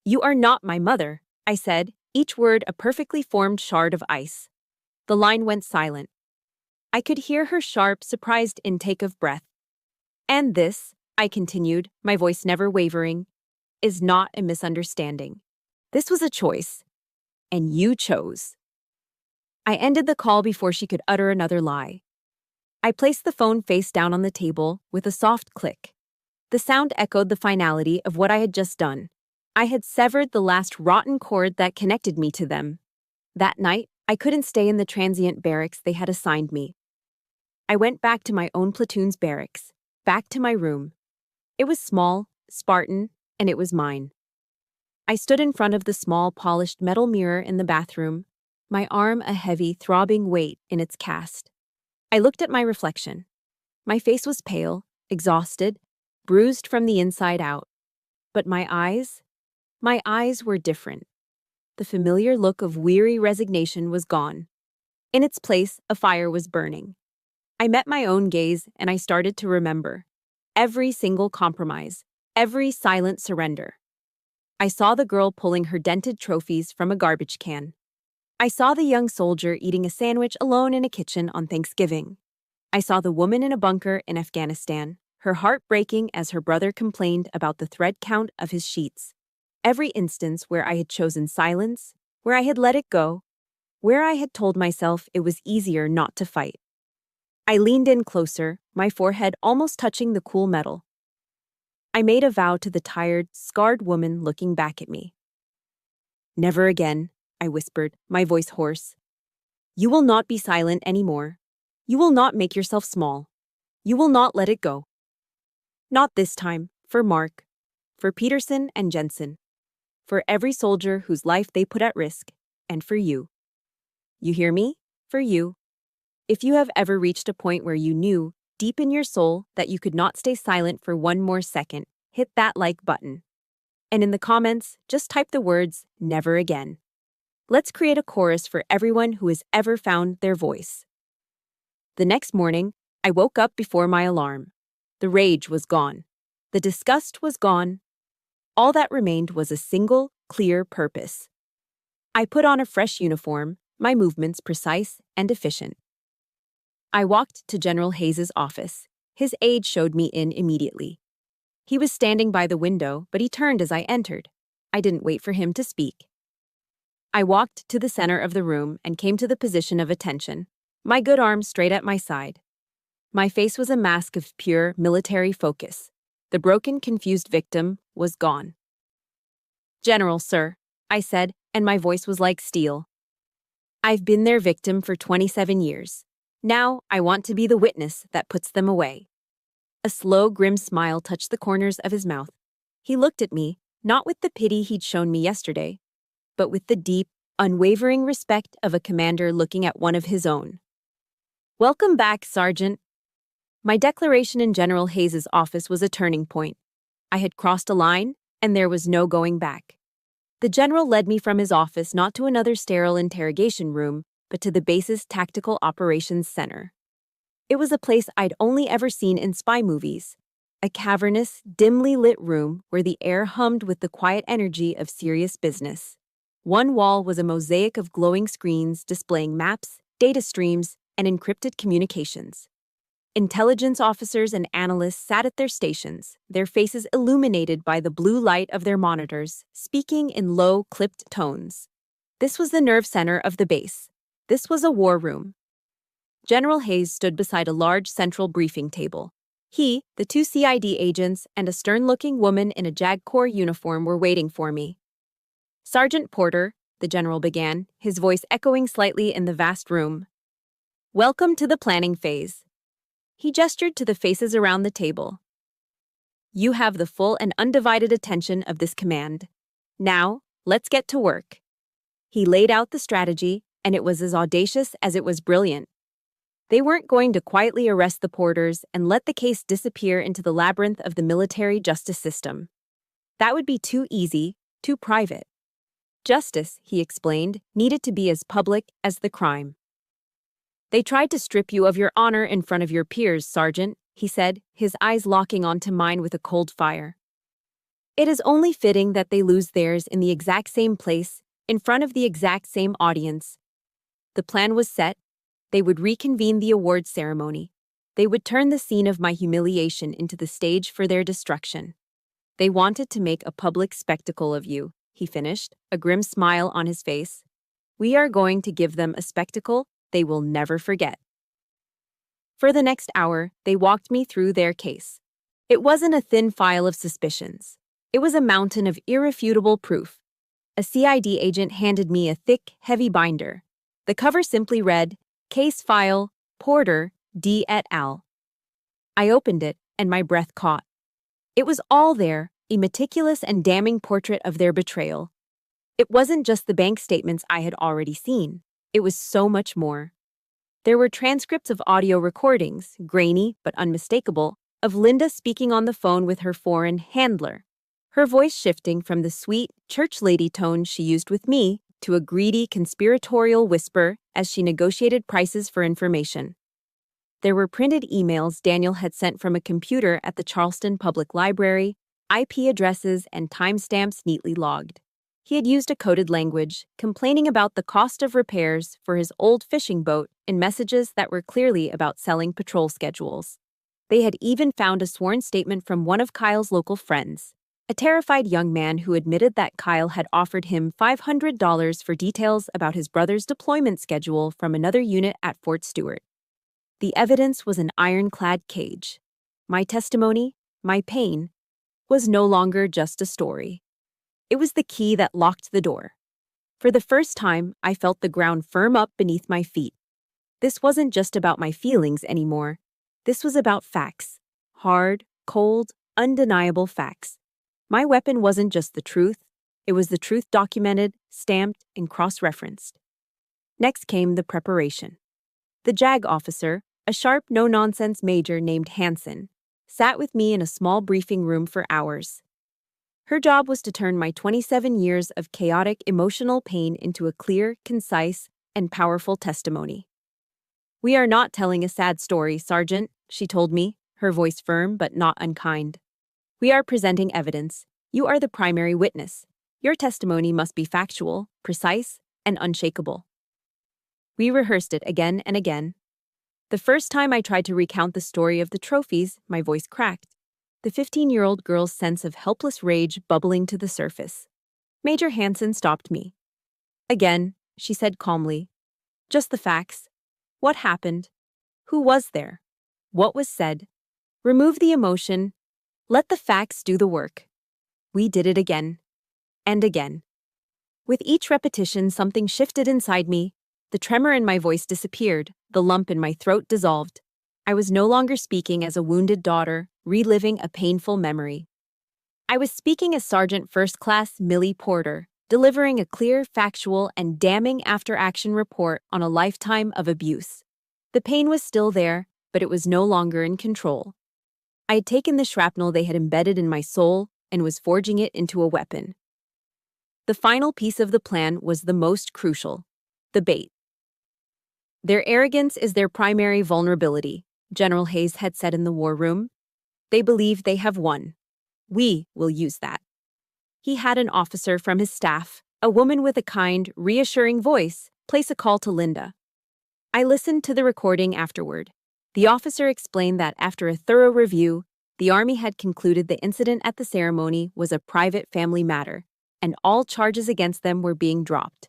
You are not my mother, I said, each word a perfectly formed shard of ice. The line went silent. I could hear her sharp, surprised intake of breath. And this, I continued, my voice never wavering, is not a misunderstanding. This was a choice. And you chose. I ended the call before she could utter another lie. I placed the phone face down on the table with a soft click. The sound echoed the finality of what I had just done. I had severed the last rotten cord that connected me to them. That night, I couldn't stay in the transient barracks they had assigned me. I went back to my own platoon's barracks, back to my room. It was small, Spartan, and it was mine. I stood in front of the small, polished metal mirror in the bathroom, my arm a heavy, throbbing weight in its cast. I looked at my reflection. My face was pale, exhausted, bruised from the inside out. But my eyes were different. The familiar look of weary resignation was gone. In its place, a fire was burning. I met my own gaze and I started to remember. Every single compromise, every silent surrender. I saw the girl pulling her dented trophies from a garbage can. I saw the young soldier eating a sandwich alone in a kitchen on Thanksgiving. I saw the woman in a bunker in Afghanistan, her heart breaking as her brother complained about the thread count of his sheets. Every instance where I had chosen silence, where I had let it go, where I had told myself it was easier not to fight. I leaned in closer, my forehead almost touching the cool metal. I made a vow to the tired, scarred woman looking back at me. Never again, I whispered, my voice hoarse. You will not be silent anymore. You will not make yourself small. You will not let it go. Not this time, for Mark, for Peterson and Jensen, for every soldier whose life they put at risk, and for you. You hear me? For you. If you have ever reached a point where you knew, deep in your soul, that you could not stay silent for one more second, hit that like button. And in the comments, just type the words, never again. Let's create a chorus for everyone who has ever found their voice. The next morning, I woke up before my alarm. The rage was gone. The disgust was gone. All that remained was a single, clear purpose. I put on a fresh uniform, my movements precise and efficient. I walked to General Hayes's office. His aide showed me in immediately. He was standing by the window, but he turned as I entered. I didn't wait for him to speak. I walked to the center of the room and came to the position of attention, my good arm straight at my side. My face was a mask of pure military focus. The broken, confused victim was gone. General, sir, I said, and my voice was like steel. I've been their victim for 27 years. Now I want to be the witness that puts them away. A slow, grim smile touched the corners of his mouth. He looked at me, not with the pity he'd shown me yesterday, but with the deep, unwavering respect of a commander looking at one of his own. Welcome back, Sergeant. My declaration in General Hayes's office was a turning point. I had crossed a line, and there was no going back. The general led me from his office not to another sterile interrogation room, but to the base's Tactical Operations Center. It was a place I'd only ever seen in spy movies, a cavernous, dimly lit room where the air hummed with the quiet energy of serious business. One wall was a mosaic of glowing screens displaying maps, data streams, and encrypted communications. Intelligence officers and analysts sat at their stations, their faces illuminated by the blue light of their monitors, speaking in low, clipped tones. This was the nerve center of the base. This was a war room. General Hayes stood beside a large central briefing table. He, the two CID agents, and a stern-looking woman in a JAG Corps uniform were waiting for me. "Sergeant Porter," the general began, his voice echoing slightly in the vast room. "Welcome to the planning phase." He gestured to the faces around the table. "You have the full and undivided attention of this command. Now, let's get to work." He laid out the strategy, and it was as audacious as it was brilliant. They weren't going to quietly arrest the Porters and let the case disappear into the labyrinth of the military justice system. That would be too easy, too private. Justice, he explained, needed to be as public as the crime. "They tried to strip you of your honor in front of your peers, Sergeant," he said, his eyes locking onto mine with a cold fire. "It is only fitting that they lose theirs in the exact same place, in front of the exact same audience." The plan was set. They would reconvene the awards ceremony. They would turn the scene of my humiliation into the stage for their destruction. "They wanted to make a public spectacle of you," he finished, a grim smile on his face. "We are going to give them a spectacle they will never forget." For the next hour, they walked me through their case. It wasn't a thin file of suspicions. It was a mountain of irrefutable proof. A CID agent handed me a thick, heavy binder. The cover simply read, "Case File, Porter, D. et al." I opened it, and my breath caught. It was all there, a meticulous and damning portrait of their betrayal. It wasn't just the bank statements I had already seen. It was so much more. There were transcripts of audio recordings, grainy but unmistakable, of Linda speaking on the phone with her foreign handler, her voice shifting from the sweet, church lady tone she used with me to a greedy, conspiratorial whisper as she negotiated prices for information. There were printed emails Daniel had sent from a computer at the Charleston Public Library, IP addresses and timestamps neatly logged. He had used a coded language, complaining about the cost of repairs for his old fishing boat in messages that were clearly about selling patrol schedules. They had even found a sworn statement from one of Kyle's local friends, a terrified young man who admitted that Kyle had offered him $500 for details about his brother's deployment schedule from another unit at Fort Stewart. The evidence was an ironclad cage. My testimony, my pain, was no longer just a story. It was the key that locked the door. For the first time, I felt the ground firm up beneath my feet. This wasn't just about my feelings anymore. This was about facts. Hard, cold, undeniable facts. My weapon wasn't just the truth. It was the truth documented, stamped, and cross-referenced. Next came the preparation. The JAG officer, a sharp, no-nonsense major named Hansen, sat with me in a small briefing room for hours. Her job was to turn my 27 years of chaotic emotional pain into a clear, concise, and powerful testimony. "We are not telling a sad story, Sergeant," she told me, her voice firm but not unkind. "We are presenting evidence. You are the primary witness. Your testimony must be factual, precise, and unshakable." We rehearsed it again and again. The first time I tried to recount the story of the trophies, my voice cracked, the 15-year-old girl's sense of helpless rage bubbling to the surface. Major Hansen stopped me. "Again," she said calmly. "Just the facts. What happened? Who was there? What was said? Remove the emotion. Let the facts do the work." We did it again. And again. With each repetition, something shifted inside me. The tremor in my voice disappeared. The lump in my throat dissolved. I was no longer speaking as a wounded daughter, reliving a painful memory. I was speaking as Sergeant First Class Millie Porter, delivering a clear, factual, and damning after-action report on a lifetime of abuse. The pain was still there, but it was no longer in control. I had taken the shrapnel they had embedded in my soul and was forging it into a weapon. The final piece of the plan was the most crucial: the bait. Their arrogance is their primary vulnerability, General Hayes had said in the war room. They believe they have won. We will use that. He had an officer from his staff, a woman with a kind, reassuring voice, place a call to Linda. I listened to the recording afterward. The officer explained that after a thorough review, the Army had concluded the incident at the ceremony was a private family matter, and all charges against them were being dropped.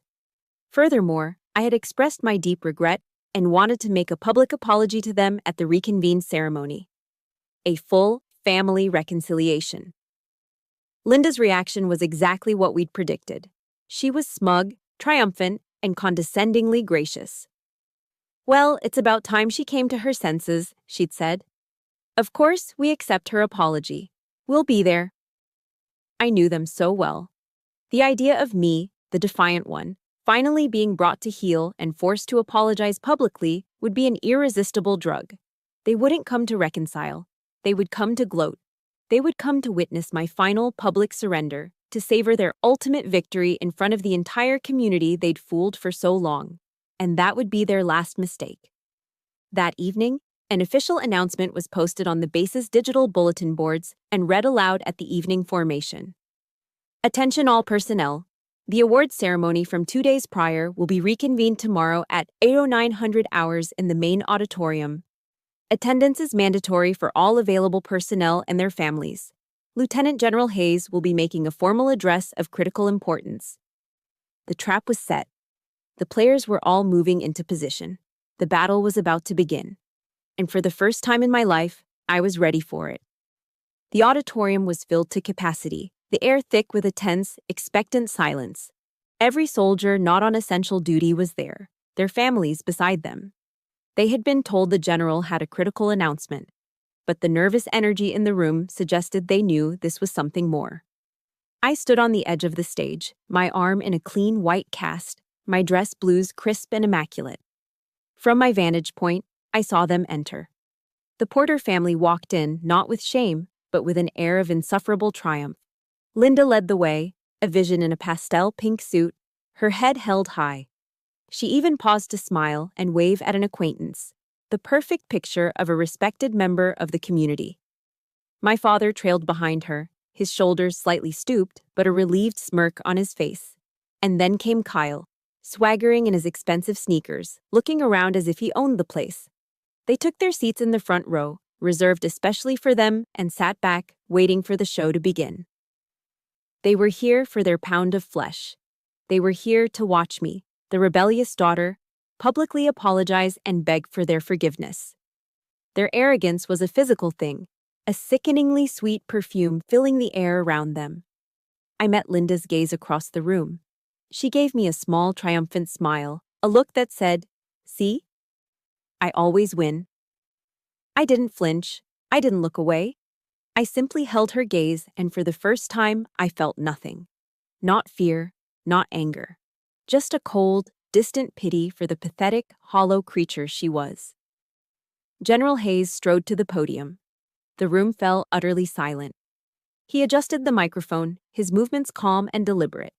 Furthermore, I had expressed my deep regret and wanted to make a public apology to them at the reconvened ceremony. A full family reconciliation. Linda's reaction was exactly what we'd predicted. She was smug, triumphant, and condescendingly gracious. Well, it's about time she came to her senses, she'd said. Of course, we accept her apology. We'll be there. I knew them so well. The idea of me, the defiant one, finally being brought to heel and forced to apologize publicly would be an irresistible drug. They wouldn't come to reconcile. They would come to gloat. They would come to witness my final public surrender, to savor their ultimate victory in front of the entire community they'd fooled for so long. And that would be their last mistake. That evening, an official announcement was posted on the base's digital bulletin boards and read aloud at the evening formation. Attention all personnel. The award ceremony from 2 days prior will be reconvened tomorrow at 8:09 hours in the main auditorium. Attendance is mandatory for all available personnel and their families. Lieutenant General Hayes will be making a formal address of critical importance. The trap was set. The players were all moving into position. The battle was about to begin. And for the first time in my life, I was ready for it. The auditorium was filled to capacity, the air thick with a tense, expectant silence. Every soldier not on essential duty was there, their families beside them. They had been told the general had a critical announcement, but the nervous energy in the room suggested they knew this was something more. I stood on the edge of the stage, my arm in a clean white cast, my dress blues crisp and immaculate. From my vantage point, I saw them enter. The Porter family walked in, not with shame, but with an air of insufferable triumph. Linda led the way, a vision in a pastel pink suit, her head held high. She even paused to smile and wave at an acquaintance, the perfect picture of a respected member of the community. My father trailed behind her, his shoulders slightly stooped, but a relieved smirk on his face. And then came Kyle, swaggering in his expensive sneakers, looking around as if he owned the place. They took their seats in the front row, reserved especially for them, and sat back, waiting for the show to begin. They were here for their pound of flesh. They were here to watch me, the rebellious daughter, publicly apologize and beg for their forgiveness. Their arrogance was a physical thing, a sickeningly sweet perfume filling the air around them. I met Linda's gaze across the room. She gave me a small, triumphant smile, a look that said, "See? I always win." I didn't flinch. I didn't look away. I simply held her gaze, and for the first time, I felt nothing. Not fear, not anger. Just a cold, distant pity for the pathetic, hollow creature she was. General Hayes strode to the podium. The room fell utterly silent. He adjusted the microphone, his movements calm and deliberate.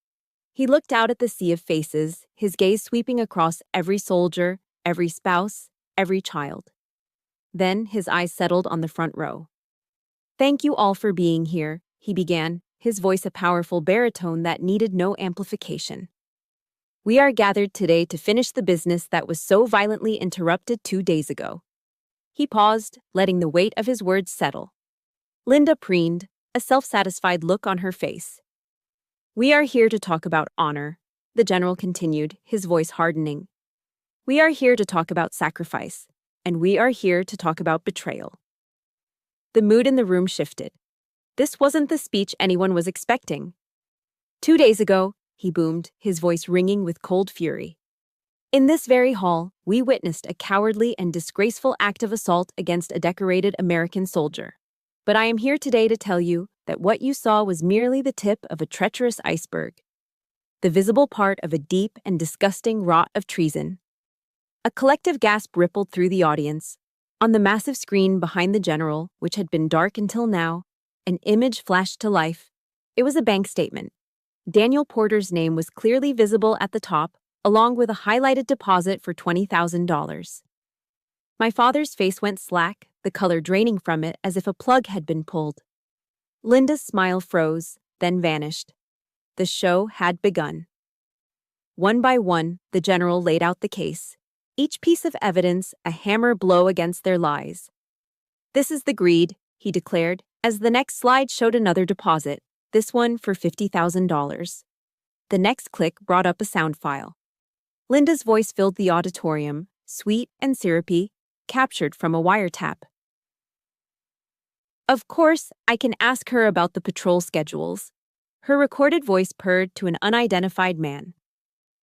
He looked out at the sea of faces, his gaze sweeping across every soldier, every spouse, every child. Then his eyes settled on the front row. "Thank you all for being here," he began, his voice a powerful baritone that needed no amplification. "We are gathered today to finish the business that was so violently interrupted 2 days ago." He paused, letting the weight of his words settle. Linda preened, a self-satisfied look on her face. "We are here to talk about honor," the general continued, his voice hardening. "We are here to talk about sacrifice, and we are here to talk about betrayal." The mood in the room shifted. This wasn't the speech anyone was expecting. 2 days ago, he boomed, his voice ringing with cold fury. In this very hall, we witnessed a cowardly and disgraceful act of assault against a decorated American soldier. But I am here today to tell you that what you saw was merely the tip of a treacherous iceberg, the visible part of a deep and disgusting rot of treason. A collective gasp rippled through the audience. On the massive screen behind the general, which had been dark until now, an image flashed to life, It was a bank statement. Daniel Porter's name was clearly visible at the top, along with a highlighted deposit for $20,000. My father's face went slack, the color draining from it as if a plug had been pulled. Linda's smile froze, then vanished. The show had begun. One by one, the general laid out the case. Each piece of evidence a hammer blow against their lies. "This is the greed," he declared, as the next slide showed another deposit, this one for $50,000. The next click brought up a sound file. Linda's voice filled the auditorium, sweet and syrupy, captured from a wiretap. "Of course, I can ask her about the patrol schedules." Her recorded voice purred to an unidentified man.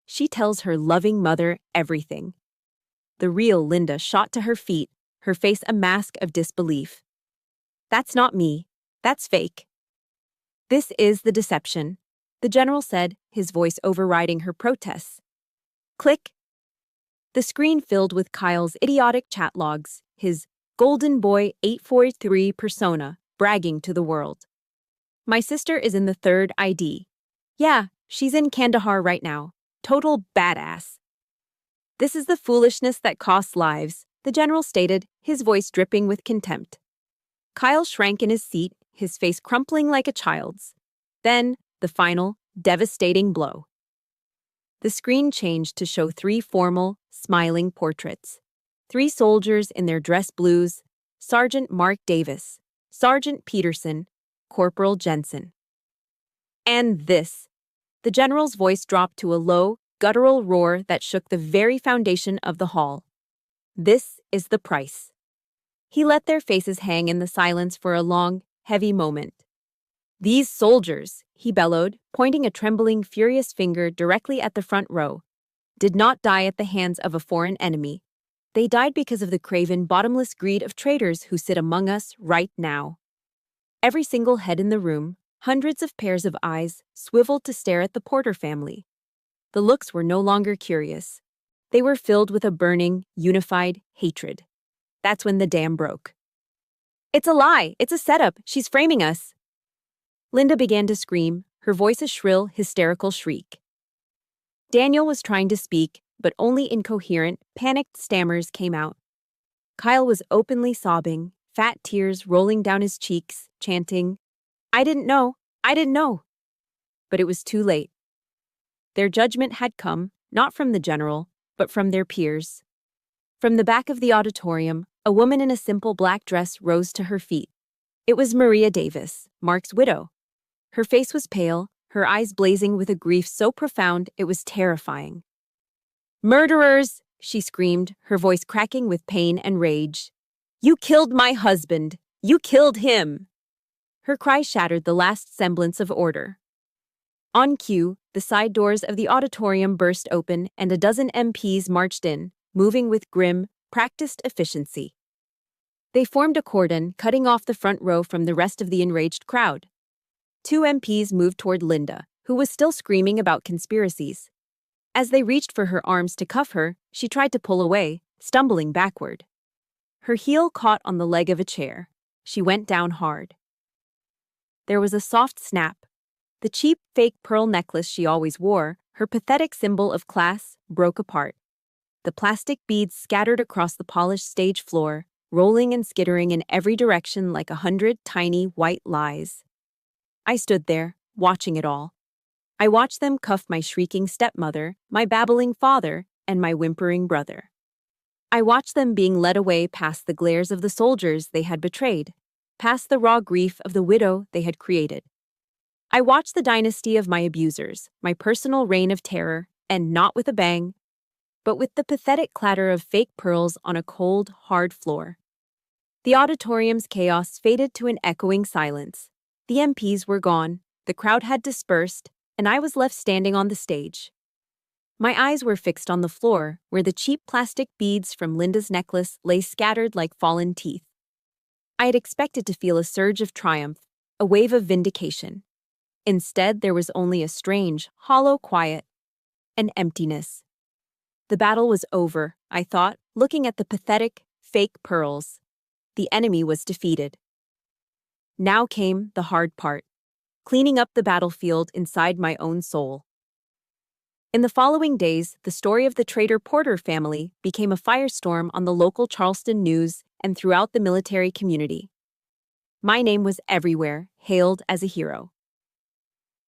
"She tells her loving mother everything." The real Linda shot to her feet, her face a mask of disbelief. "That's not me. That's fake." "This is the deception," the general said, his voice overriding her protests. Click. The screen filled with Kyle's idiotic chat logs, his Golden Boy 843 persona, bragging to the world. "My sister is in the third ID. Yeah, she's in Kandahar right now. Total badass." "This is the foolishness that costs lives," the general stated, his voice dripping with contempt. Kyle shrank in his seat, his face crumpling like a child's. Then, the final, devastating blow. The screen changed to show three formal, smiling portraits. Three soldiers in their dress blues: Sergeant Mark Davis, Sergeant Peterson, Corporal Jensen. "And this." The general's voice dropped to a low, guttural roar that shook the very foundation of the hall. "This is the price." He let their faces hang in the silence for a long, heavy moment. "These soldiers," he bellowed, pointing a trembling, furious finger directly at the front row, "did not die at the hands of a foreign enemy. They died because of the craven, bottomless greed of traitors who sit among us right now." Every single head in the room, hundreds of pairs of eyes, swiveled to stare at the Porter family. The looks were no longer curious. They were filled with a burning, unified hatred. That's when the dam broke. "It's a lie! It's a setup! She's framing us!" Linda began to scream, her voice a shrill, hysterical shriek. Daniel was trying to speak, but only incoherent, panicked stammers came out. Kyle was openly sobbing, fat tears rolling down his cheeks, chanting, "I didn't know! I didn't know!" But it was too late. Their judgment had come, not from the general, but from their peers. From the back of the auditorium, a woman in a simple black dress rose to her feet. It was Maria Davis, Mark's widow. Her face was pale, her eyes blazing with a grief so profound it was terrifying. "Murderers!" she screamed, her voice cracking with pain and rage. "You killed my husband! You killed him!" Her cry shattered the last semblance of order. On cue, the side doors of the auditorium burst open and a dozen MPs marched in, moving with grim, practiced efficiency. They formed a cordon, cutting off the front row from the rest of the enraged crowd. Two MPs moved toward Linda, who was still screaming about conspiracies. As they reached for her arms to cuff her, she tried to pull away, stumbling backward. Her heel caught on the leg of a chair. She went down hard. There was a soft snap. The cheap, fake pearl necklace she always wore, her pathetic symbol of class, broke apart. The plastic beads scattered across the polished stage floor, rolling and skittering in every direction like 100 tiny white lies. I stood there, watching it all. I watched them cuff my shrieking stepmother, my babbling father, and my whimpering brother. I watched them being led away past the glares of the soldiers they had betrayed, past the raw grief of the widow they had created. I watched the dynasty of my abusers, my personal reign of terror, and not with a bang, but with the pathetic clatter of fake pearls on a cold, hard floor. The auditorium's chaos faded to an echoing silence. The MPs were gone, the crowd had dispersed, and I was left standing on the stage. My eyes were fixed on the floor, where the cheap plastic beads from Linda's necklace lay scattered like fallen teeth. I had expected to feel a surge of triumph, a wave of vindication. Instead, there was only a strange, hollow quiet, an emptiness. The battle was over, I thought, looking at the pathetic, fake pearls. The enemy was defeated. Now came the hard part. cleaning up the battlefield inside my own soul. In the following days, the story of the traitor Porter family became a firestorm on the local Charleston news and throughout the military community. My name was everywhere, hailed as a hero.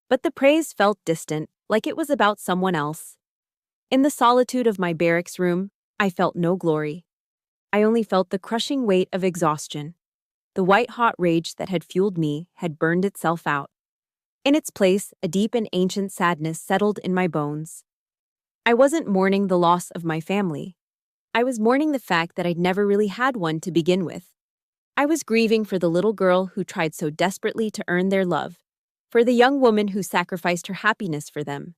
But the praise felt distant, like it was about someone else. In the solitude of my barracks room, I felt no glory. I only felt the crushing weight of exhaustion. The white-hot rage that had fueled me had burned itself out. In its place, a deep and ancient sadness settled in my bones. I wasn't mourning the loss of my family. I was mourning the fact that I'd never really had one to begin with. I was grieving for the little girl who tried so desperately to earn their love, for the young woman who sacrificed her happiness for them,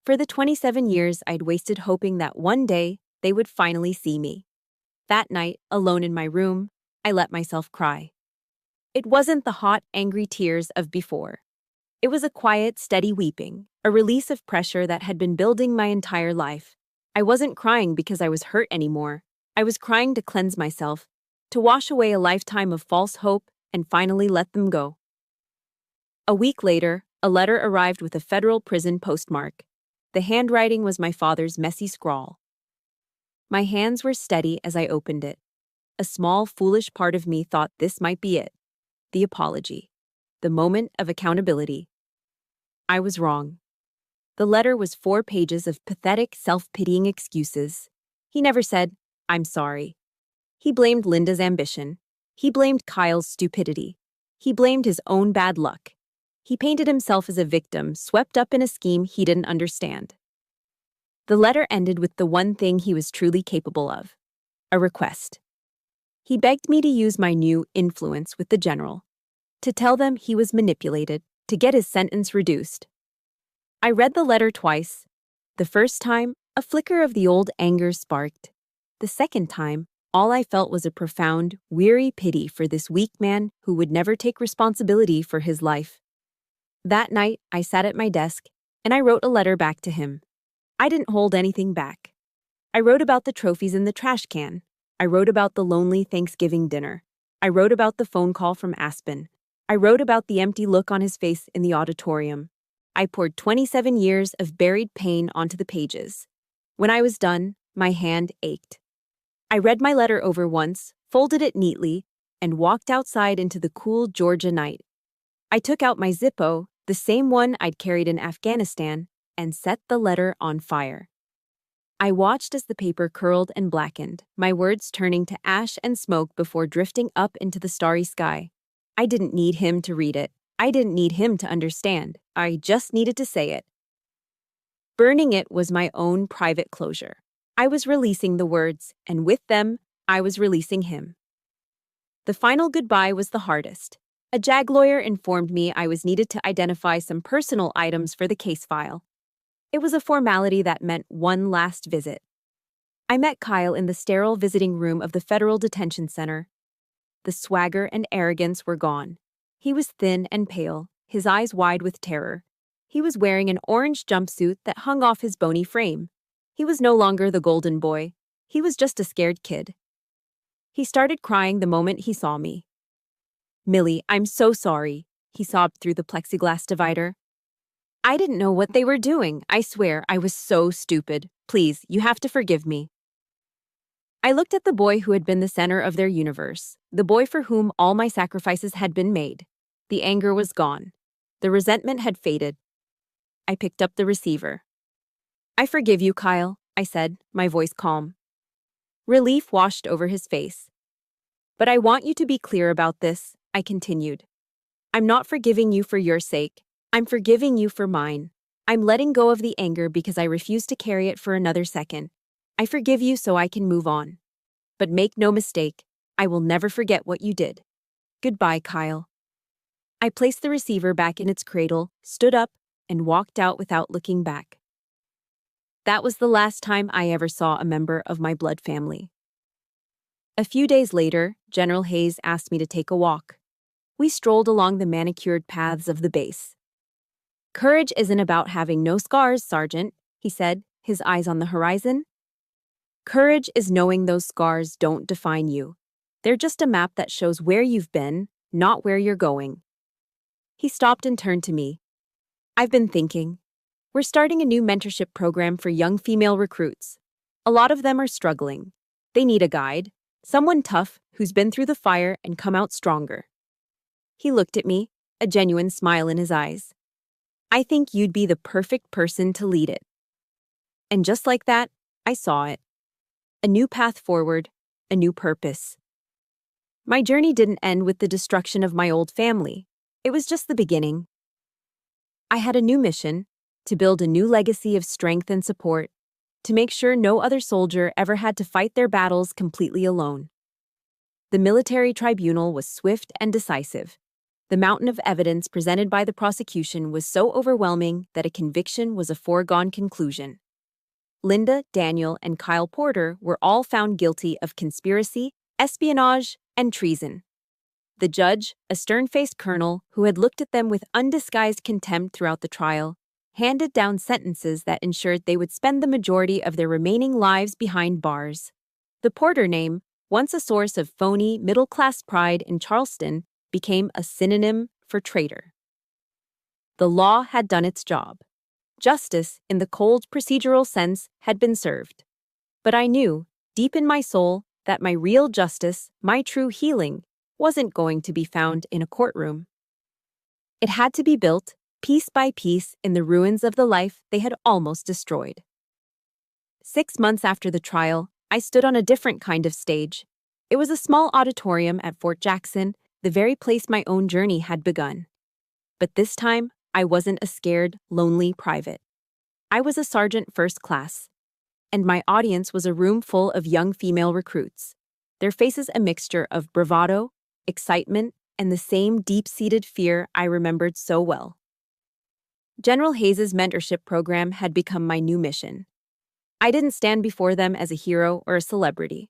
for the 27 years I'd wasted hoping that one day they would finally see me. That night, alone in my room, I let myself cry. It wasn't the hot, angry tears of before. It was a quiet, steady weeping, a release of pressure that had been building my entire life. I wasn't crying because I was hurt anymore. I was crying to cleanse myself, to wash away a lifetime of false hope and finally let them go. A week later, a letter arrived with a federal prison postmark. The handwriting was my father's messy scrawl. My hands were steady as I opened it. A small, foolish part of me thought this might be it. The apology. The moment of accountability. I was wrong. The letter was 4 pages of pathetic, self-pitying excuses. He never said, "I'm sorry." He blamed Linda's ambition. He blamed Kyle's stupidity. He blamed his own bad luck. He painted himself as a victim, swept up in a scheme he didn't understand. The letter ended with the one thing he was truly capable of: a request. He begged me to use my new influence with the general, to tell them he was manipulated, to get his sentence reduced. I read the letter twice. The first time, a flicker of the old anger sparked. The second time, all I felt was a profound, weary pity for this weak man who would never take responsibility for his life. That night, I sat at my desk, and I wrote a letter back to him. I didn't hold anything back. I wrote about the trophies in the trash can. I wrote about the lonely Thanksgiving dinner. I wrote about the phone call from Aspen. I wrote about the empty look on his face in the auditorium. I poured 27 years of buried pain onto the pages. When I was done, my hand ached. I read my letter over once, folded it neatly, and walked outside into the cool Georgia night. I took out my Zippo, the same one I'd carried in Afghanistan, and set the letter on fire. I watched as the paper curled and blackened, my words turning to ash and smoke before drifting up into the starry sky. I didn't need him to read it. I didn't need him to understand. I just needed to say it. Burning it was my own private closure. I was releasing the words, and with them, I was releasing him. The final goodbye was the hardest. A JAG lawyer informed me I was needed to identify some personal items for the case file. It was a formality that meant one last visit. I met Kyle in the sterile visiting room of the Federal Detention Center. The swagger and arrogance were gone. He was thin and pale, his eyes wide with terror. He was wearing an orange jumpsuit that hung off his bony frame. He was no longer the golden boy. He was just a scared kid. He started crying the moment he saw me. "Millie, I'm so sorry," he sobbed through the plexiglass divider. "I didn't know what they were doing. I swear, I was so stupid. Please, you have to forgive me." I looked at the boy who had been the center of their universe, the boy for whom all my sacrifices had been made. The anger was gone. The resentment had faded. I picked up the receiver. "I forgive you, Kyle," I said, my voice calm. Relief washed over his face. "But I want you to be clear about this," I continued. "I'm not forgiving you for your sake. I'm forgiving you for mine. I'm letting go of the anger because I refuse to carry it for another second. I forgive you so I can move on. But make no mistake, I will never forget what you did. Goodbye, Kyle." I placed the receiver back in its cradle, stood up, and walked out without looking back. That was the last time I ever saw a member of my blood family. A few days later, General Hayes asked me to take a walk. We strolled along the manicured paths of the base. "Courage isn't about having no scars, Sergeant," he said, his eyes on the horizon. "Courage is knowing those scars don't define you. They're just a map that shows where you've been, not where you're going." He stopped and turned to me. I've been thinking. We're starting a new mentorship program for young female recruits. A lot of them are struggling. They need a guide, someone tough who's been through the fire and come out stronger. He looked at me, a genuine smile in his eyes. I think you'd be the perfect person to lead it. And just like that, I saw it. A new path forward, a new purpose. My journey didn't end with the destruction of my old family. It was just the beginning. I had a new mission, to build a new legacy of strength and support, to make sure no other soldier ever had to fight their battles completely alone. The military tribunal was swift and decisive. The mountain of evidence presented by the prosecution was so overwhelming that a conviction was a foregone conclusion. Linda, Daniel, and Kyle Porter were all found guilty of conspiracy, espionage, and treason. The judge, a stern-faced colonel who had looked at them with undisguised contempt throughout the trial, handed down sentences that ensured they would spend the majority of their remaining lives behind bars. The Porter name, once a source of phony, middle-class pride in Charleston, became a synonym for traitor. The law had done its job. Justice, in the cold procedural sense, had been served. But I knew, deep in my soul, that my real justice, my true healing, wasn't going to be found in a courtroom. It had to be built, piece by piece, in the ruins of the life they had almost destroyed. 6 months after the trial, I stood on a different kind of stage. It was a small auditorium at Fort Jackson, the very place my own journey had begun. But this time, I wasn't a scared, lonely private. I was a sergeant first class, and my audience was a room full of young female recruits, their faces a mixture of bravado, excitement, and the same deep-seated fear I remembered so well. General Hayes's mentorship program had become my new mission. I didn't stand before them as a hero or a celebrity.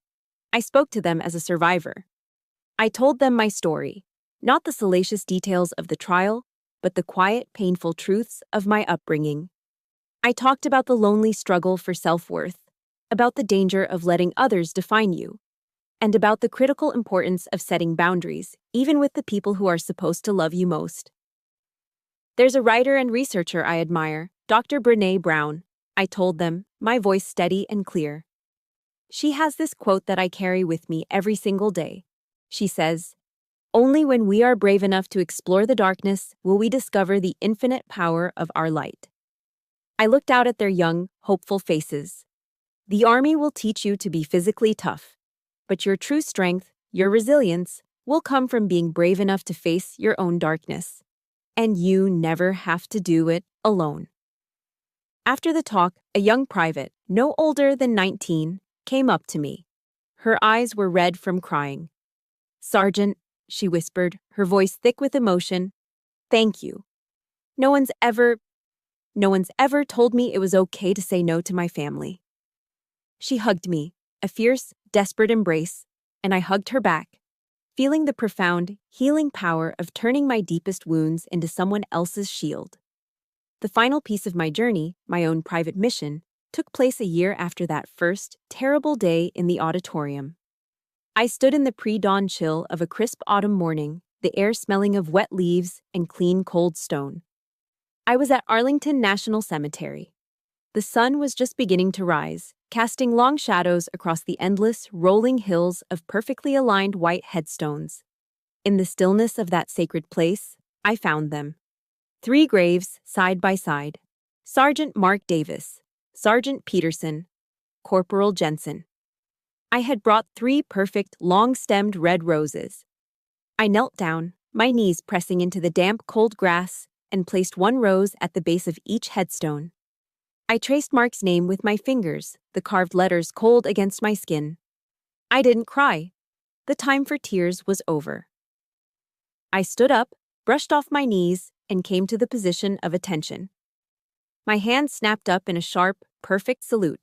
I spoke to them as a survivor. I told them my story, not the salacious details of the trial, but the quiet, painful truths of my upbringing. I talked about the lonely struggle for self-worth, about the danger of letting others define you, and about the critical importance of setting boundaries, even with the people who are supposed to love you most. There's a writer and researcher I admire, Dr. Brené Brown, I told them, my voice steady and clear. She has this quote that I carry with me every single day. She says, "Only when we are brave enough to explore the darkness will we discover the infinite power of our light." I looked out at their young, hopeful faces. The Army will teach you to be physically tough, but your true strength, your resilience, will come from being brave enough to face your own darkness. And you never have to do it alone. After the talk, a young private, no older than 19, came up to me. Her eyes were red from crying. "Sergeant," she whispered, her voice thick with emotion, "thank you. No one's ever told me it was okay to say no to my family." She hugged me, a fierce, desperate embrace, and I hugged her back, feeling the profound, healing power of turning my deepest wounds into someone else's shield. The final piece of my journey, my own private mission, took place a year after that first, terrible day in the auditorium. I stood in the pre-dawn chill of a crisp autumn morning, the air smelling of wet leaves and clean, cold stone. I was at Arlington National Cemetery. The sun was just beginning to rise, casting long shadows across the endless, rolling hills of perfectly aligned white headstones. In the stillness of that sacred place, I found them. 3 graves, side by side. Sergeant Mark Davis, Sergeant Peterson, Corporal Jensen. I had brought 3 perfect, long-stemmed red roses. I knelt down, my knees pressing into the damp, cold grass, and placed 1 rose at the base of each headstone. I traced Mark's name with my fingers, the carved letters cold against my skin. I didn't cry. The time for tears was over. I stood up, brushed off my knees, and came to the position of attention. My hand snapped up in a sharp, perfect salute.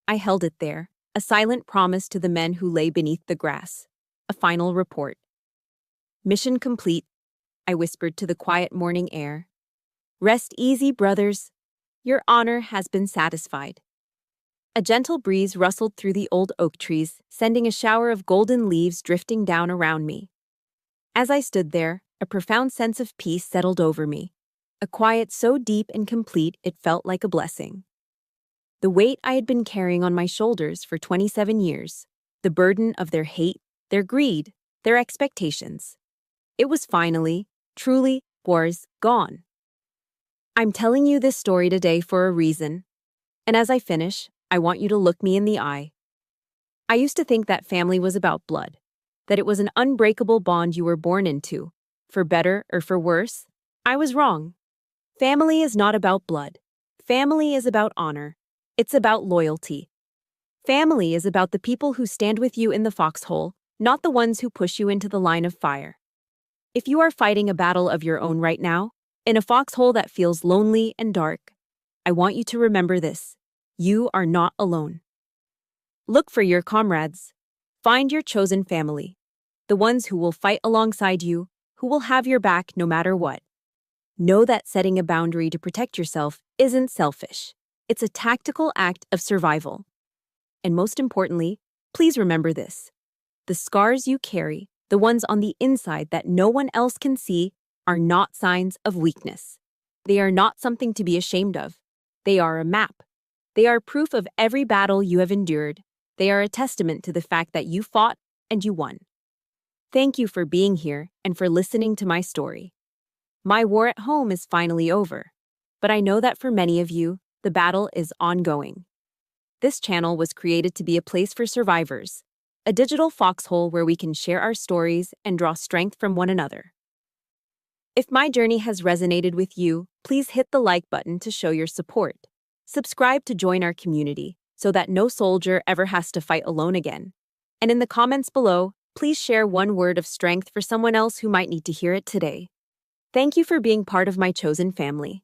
I held it there, a silent promise to the men who lay beneath the grass. A final report. "Mission complete," I whispered to the quiet morning air. "Rest easy, brothers. Your honor has been satisfied." A gentle breeze rustled through the old oak trees, sending a shower of golden leaves drifting down around me. As I stood there, a profound sense of peace settled over me, a quiet so deep and complete it felt like a blessing. The weight I had been carrying on my shoulders for 27 years, the burden of their hate, their greed, their expectations. It was finally, truly, gone. I'm telling you this story today for a reason, and as I finish, I want you to look me in the eye. I used to think that family was about blood, that it was an unbreakable bond you were born into. For better or for worse, I was wrong. Family is not about blood. Family is about honor. It's about loyalty. Family is about the people who stand with you in the foxhole, not the ones who push you into the line of fire. If you are fighting a battle of your own right now, in a foxhole that feels lonely and dark, I want you to remember this. You are not alone. Look for your comrades. Find your chosen family. The ones who will fight alongside you, who will have your back no matter what. Know that setting a boundary to protect yourself isn't selfish. It's a tactical act of survival. And most importantly, please remember this. The scars you carry, the ones on the inside that no one else can see, are not signs of weakness. They are not something to be ashamed of. They are a map. They are proof of every battle you have endured. They are a testament to the fact that you fought and you won. Thank you for being here and for listening to my story. My war at home is finally over, but I know that for many of you, the battle is ongoing. This channel was created to be a place for survivors, a digital foxhole where we can share our stories and draw strength from one another. If my journey has resonated with you, please hit the like button to show your support. Subscribe to join our community so that no soldier ever has to fight alone again. And in the comments below, please share one word of strength for someone else who might need to hear it today. Thank you for being part of my chosen family.